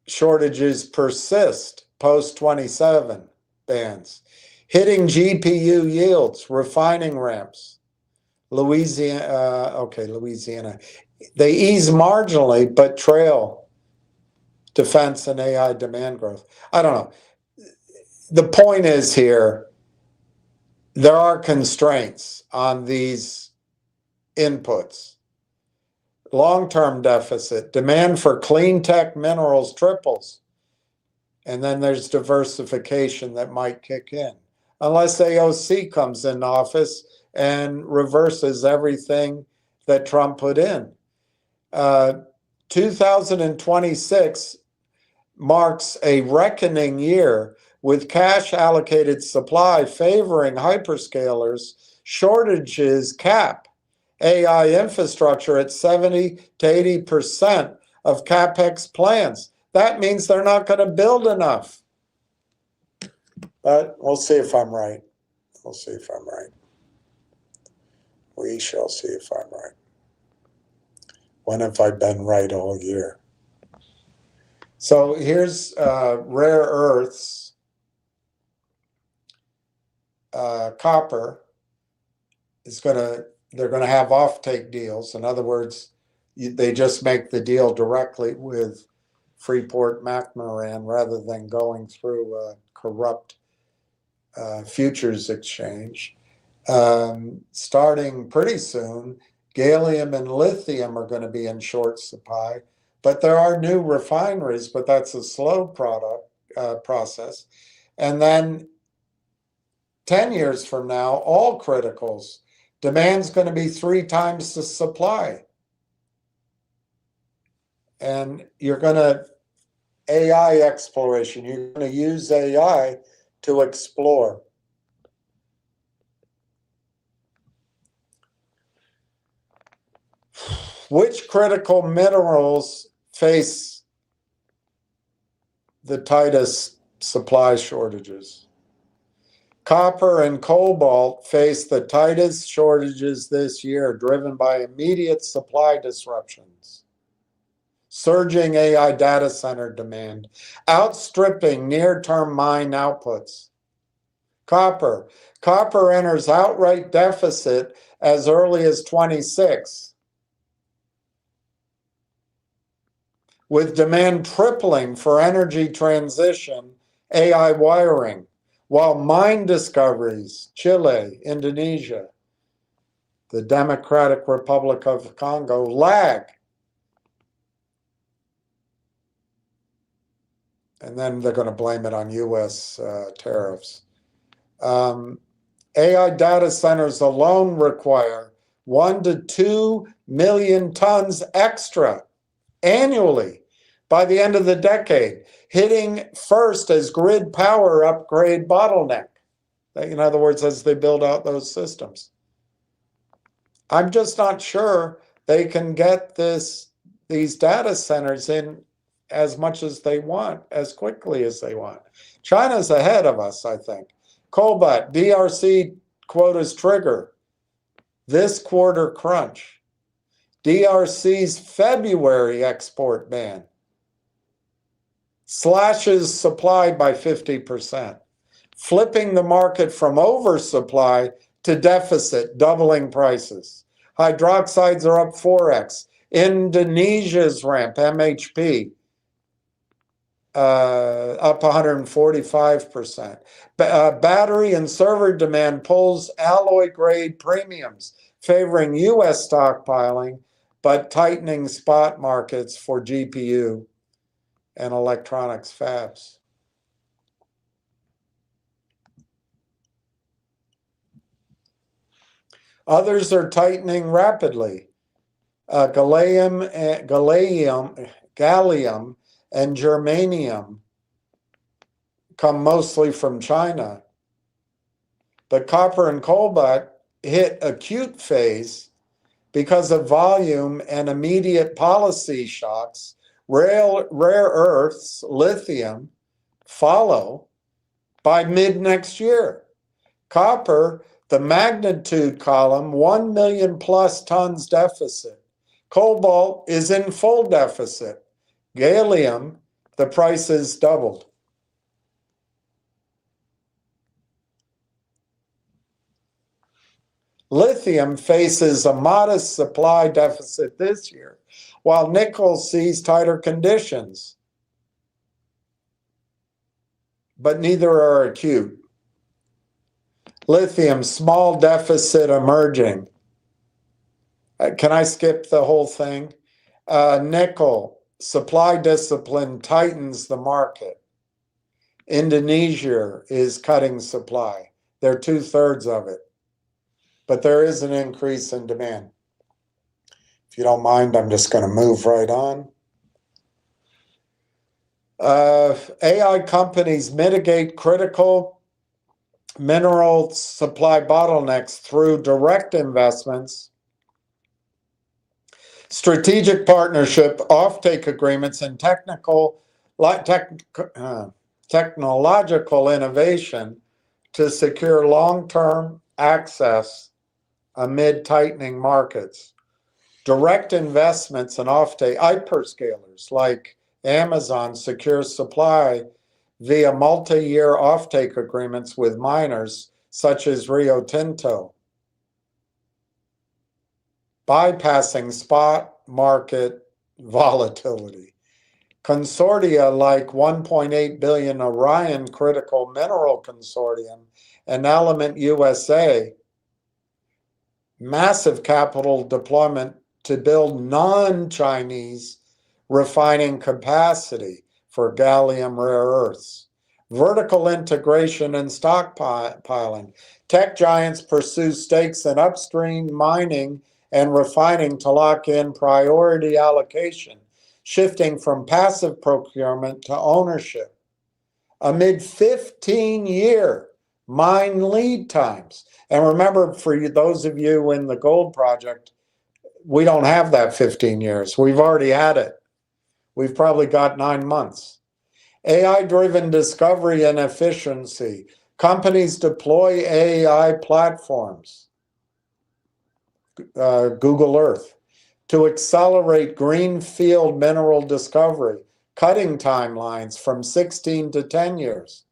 shortages persist post-27 bans. Hitting GPU yields, refining ramps. Louisiana. They ease marginally, but trail defense and AI demand growth. I don't know. The point is here, there are constraints on these inputs. Long-term deficit, demand for clean tech minerals triples. And then there's diversification that might kick in. Unless AOC comes in office and reverses everything that Trump put in. 2026 marks a reckoning year with cash allocated supply favoring hyperscalers, shortages cap AI infrastructure at 70 to 80% of CapEx plans. That means they're not going to build enough. But we'll see if I'm right. We'll see if I'm right. We shall see if I'm right. When have I been right all year? So here's rare earths, copper is they're going to have offtake deals. In other words, they just make the deal directly with Freeport-McMoRan rather than going through a corrupt futures exchange. Starting pretty soon, gallium and lithium are going to be in short supply, but there are new refineries, but that's a slow process. And then 10 years from now, all criticals, demand's going to be 3 times the supply. And you're going to, AI exploration, you're going to use AI to explore. Which critical minerals face the tightest supply shortages? Copper and cobalt face the tightest shortages this year, driven by immediate supply disruptions. Surging AI data center demand, outstripping near-term mine outputs. Copper enters outright deficit as early as 26, with demand tripling for energy transition, AI wiring, while mine discoveries, Chile, Indonesia, the Democratic Republic of Congo, lag. And then they're going to blame it on US tariffs. AI data centers alone require 1 to 2 million tons extra annually by the end of the decade, hitting first as grid power upgrade bottleneck. In other words, as they build out those systems. I'm just not sure they can get these data centers in as much as they want, as quickly as they want. China's ahead of us, I think. Cobalt, DRC quotas trigger. This quarter crunch. DRC's February export ban slashes supply by 50%, flipping the market from oversupply to deficit, doubling prices. Hydroxides are up 4x. Indonesia's ramp, MHP, up 145%. Battery and server demand pulls alloy grade premiums, favoring US stockpiling, but tightening spot markets for GPU and electronics fabs. Others are tightening rapidly. Gallium and germanium come mostly from China. But copper and cobalt hit acute phase because of volume and immediate policy shocks. Rare earths, lithium, follow by mid next year. Copper, the magnitude column, 1 million plus tons deficit. Cobalt is in full deficit. Gallium, the price is doubled. Lithium faces a modest supply deficit this year, while nickel sees tighter conditions. But neither are acute. Lithium, small deficit emerging. Can I skip the whole thing? Nickel, supply discipline tightens the market. Indonesia is cutting supply. They're 2/3 of it. But there is an increase in demand. If you don't mind, I'm just going to move right on. AI companies mitigate critical mineral supply bottlenecks through direct investments, strategic partnership, offtake agreements, and technological innovation to secure long-term access amid tightening markets. Direct investments and offtake, hyperscalers like Amazon secure supply via multi-year offtake agreements with miners such as Rio Tinto, bypassing spot market volatility. Consortia like 1.8 billion Orion Critical Mineral Consortium and Element USA, massive capital deployment to build non-Chinese refining capacity for gallium rare earths. Vertical integration and stockpiling. Tech giants pursue stakes in upstream mining and refining to lock in priority allocation, shifting from passive procurement to ownership. Amid 15-year mine lead times. And remember, for those of you in the gold project, we don't have that 15 years. We've already had it. We've probably got 9 months. AI-driven discovery and efficiency. Companies deploy AI platforms, Google Earth, to accelerate greenfield mineral discovery, cutting timelines from 16 to 10 years.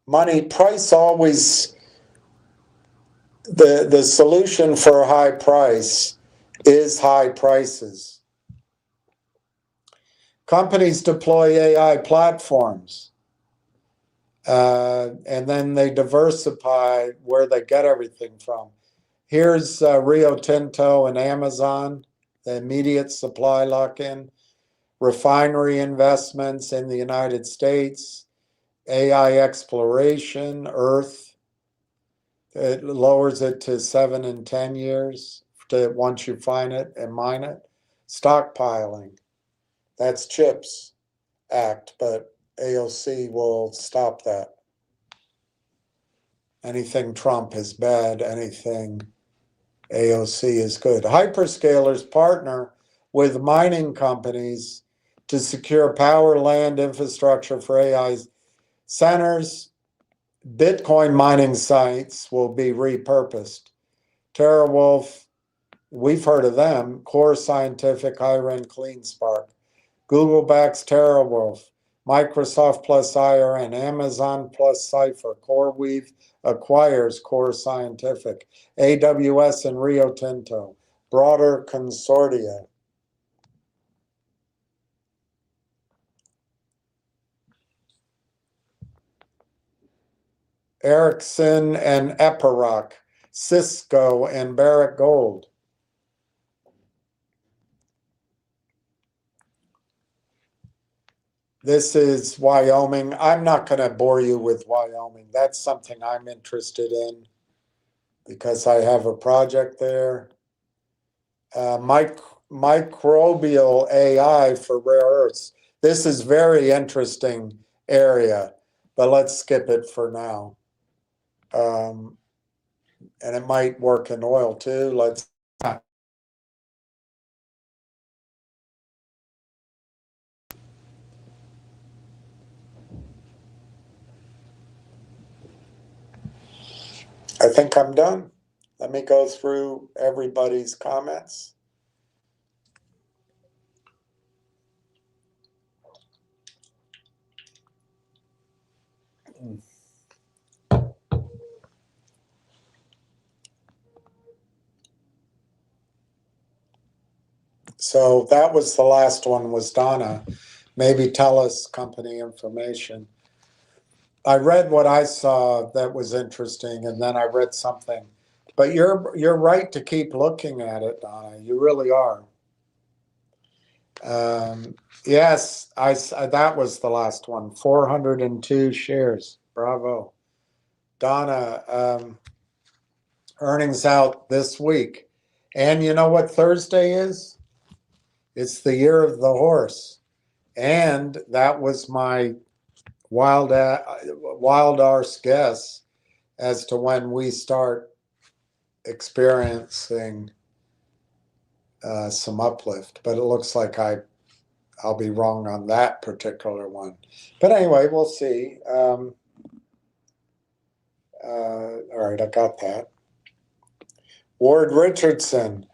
Money price always, the solution for a high price is high prices. Companies deploy AI platforms, and then they diversify where they get everything from. Here's Rio Tinto and Amazon, the immediate supply lock-in, refinery investments in the United States, AI exploration, Earth. It lowers it to 7 and 10 years once you find it and mine it. Stockpiling, that's CHIPS Act, but AOC will stop that. Anything Trump is bad, anything AOC is good. Hyperscalers partner with mining companies to secure power, land, infrastructure for AI centers. Bitcoin mining sites will be repurposed. TeraWulf, we've heard of them. Core Scientific, Iron, CleanSpark. Google backs TeraWulf. Microsoft plus IRN. Amazon plus Cipher. CoreWeave acquires Core Scientific. AWS and Rio Tinto. Broader consortia. Ericsson and Epiroc. Cisco and Barrick Gold. This is Wyoming. I'm not going to bore you with Wyoming. That's something I'm interested in because I have a project there. Microbial AI for rare earths. This is very interesting area, but let's skip it for now. And it might work in oil too. Let's. I think I'm done. Let me go through everybody's comments. So that was the last one, was Donna. maybe tell us company information. I read what I saw that was interesting, and then I read something. But you're right to keep looking at it, Donna. You really are. Yes, that was the last one. 402 shares. Bravo, Donna. Earnings out this week, and you know what Thursday is? It's the year of the horse, and that was my wild arse guess as to when we start experiencing some uplift. But it looks like I'll be wrong on that particular one. But anyway, we'll see. All right, I got that. Ward Richardson.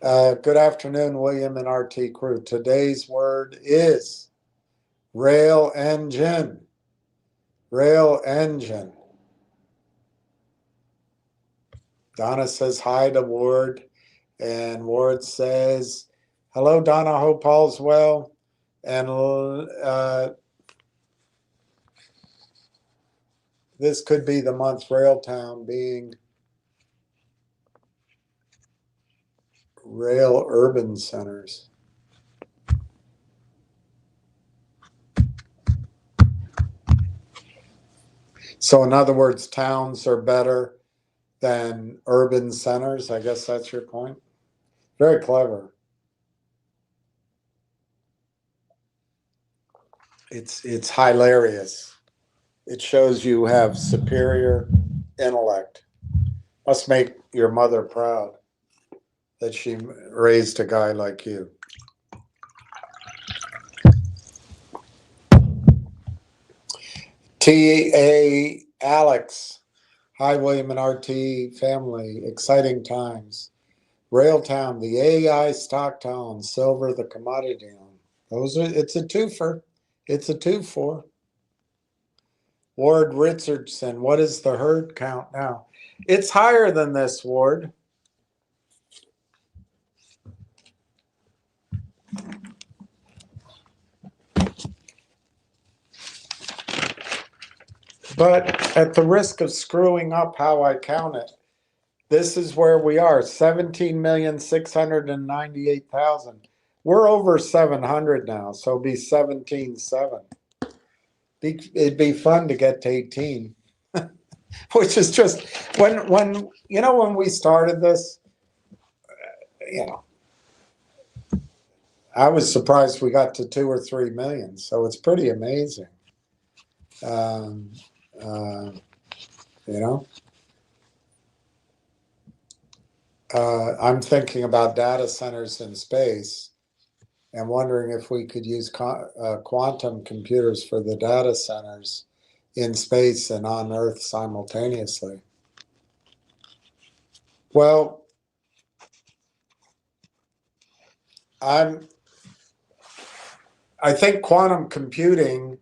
Good afternoon, William and RT crew. Today's word is rail engine. Rail engine. Donna says hi to Ward, and Ward says, hello, Donna, hope all's well. And this could be the month Railtown being rail urban centers. So in other words, towns are better than urban centers. I guess that's your point. Very clever. It's hilarious. It shows you have superior intellect. Must make your mother proud that she raised a guy like you. T.A. Alex. Hi, William and RT family. Exciting times. Railtown, the AI stock town, silver, the commodity town. It's a twofer. It's a 2-4. Ward Richardson, what is the herd count now? It's higher than this, Ward. But at the risk of screwing up how I count it, this is where we are, 17,698,000. We're over 700 now, so it'll be 17.7. It'd be fun to get to 18, which is just when we started this, I was surprised we got to 2 or 3 million. So it's pretty amazing. I'm thinking about data centers in space and wondering if we could use quantum computers for the data centers in space and on Earth simultaneously. Well, I think quantum computing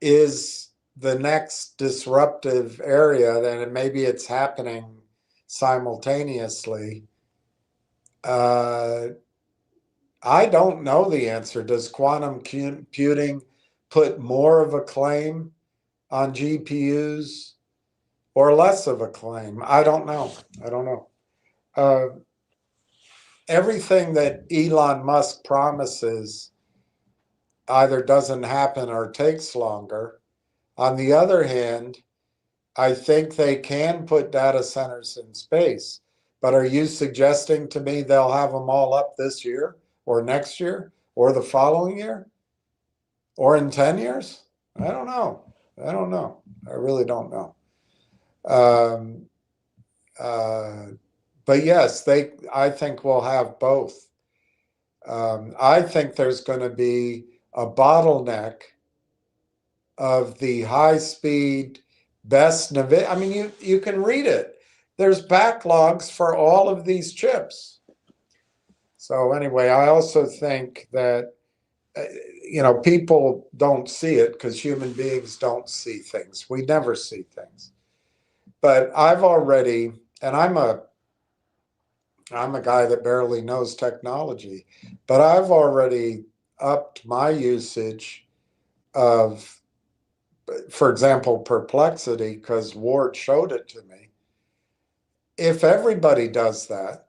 is the next disruptive area, and maybe it's happening simultaneously. I don't know the answer. Does quantum computing put more of a claim on GPUs or less of a claim? I don't know. Everything that Elon Musk promises either doesn't happen or takes longer. On the other hand, I think they can put data centers in space. But are you suggesting to me they'll have them all up this year or next year or the following year or in 10 years? I don't know. I really don't know. But yes, I think we'll have both. I think there's going to be a bottleneck of the high-speed best NVIDIA. I mean, you can read it. There's backlogs for all of these chips. So anyway, I also think that people don't see it because human beings don't see things. We never see things. But I've already, and I'm a guy that barely knows technology, but I've already upped my usage of, for example, Perplexity, because Ward showed it to me. If everybody does that,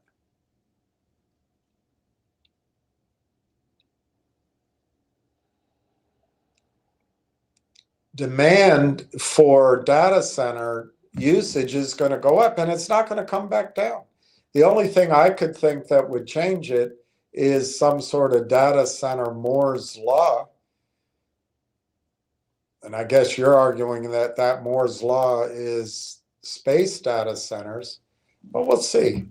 demand for data center usage is going to go up, and it's not going to come back down. The only thing I could think that would change it is some sort of data center Moore's law. And I guess you're arguing that that Moore's law is space data centers, but we'll see.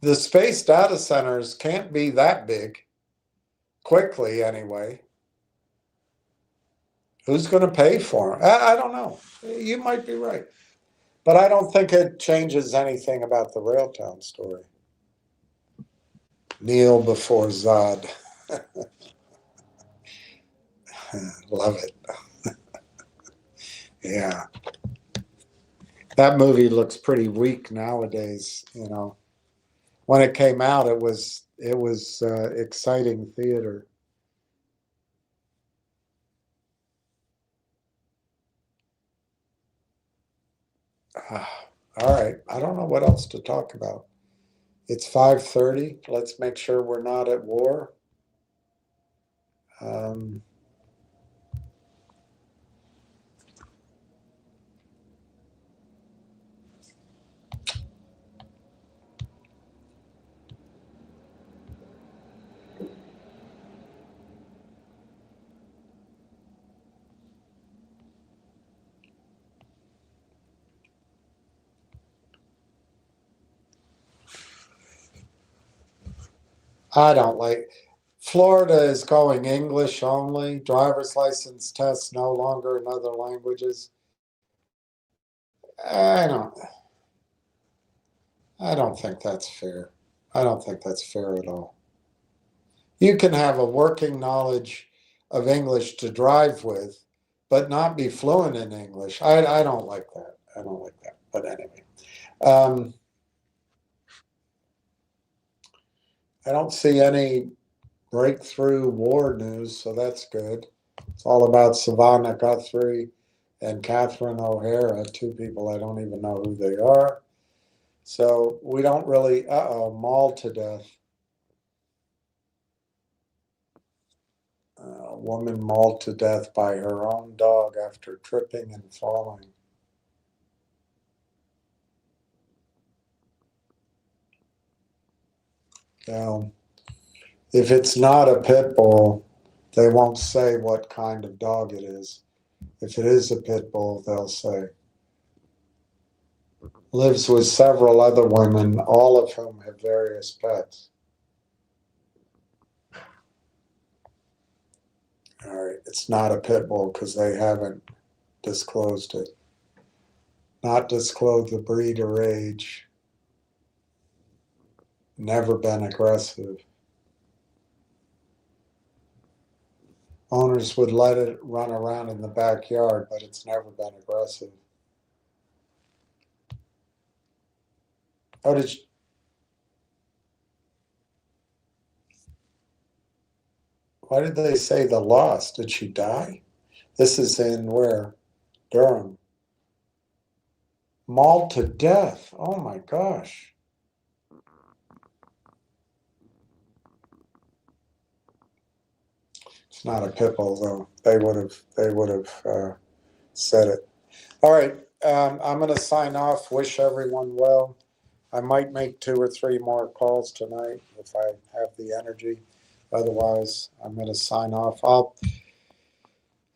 The space data centers can't be that big quickly anyway. Who's going to pay for them? I don't know. You might be right. But I don't think it changes anything about the Railtown story. Kneel before Zod. Love it. Yeah. That movie looks pretty weak nowadays, you know. When it came out, it was exciting theater. All right. I don't know what else to talk about. It's 5:30. Let's make sure we're not at war. I don't like. Florida is going English only. Driver's license tests no longer in other languages. I don't think that's fair. I don't think that's fair at all. You can have a working knowledge of English to drive with, but not be fluent in English. I don't like that. I don't like that. But anyway, I don't see any breakthrough war news, so that's good. It's all about Savannah Guthrie and Catherine O'Hara, two people I don't even know who they are. So we don't really, mauled to death. A woman mauled to death by her own dog after tripping and falling. Now, if it's not a pit bull, they won't say what kind of dog it is. If it is a pit bull, they'll say. Lives with several other women, all of whom have various pets. All right, it's not a pit bull because they haven't disclosed it. Not disclosed the breed or age. Never been aggressive. Owners would let it run around in the backyard, but it's never been aggressive. Oh, why did they say the loss? Did she die? This is in where? Durham. Mauled to death. Oh my gosh. It's not a pit bull though. They would have said it. All right. I'm going to sign off. Wish everyone well. I might make 2 or 3 more calls tonight if I have the energy. Otherwise, I'm going to sign off.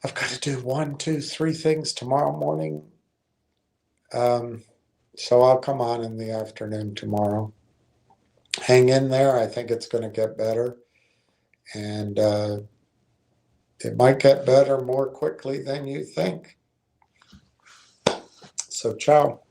I've got to do 1, 2, 3 things tomorrow morning. So I'll come on in the afternoon tomorrow. Hang in there. I think it's going to get better. And it might get better more quickly than you think. So ciao.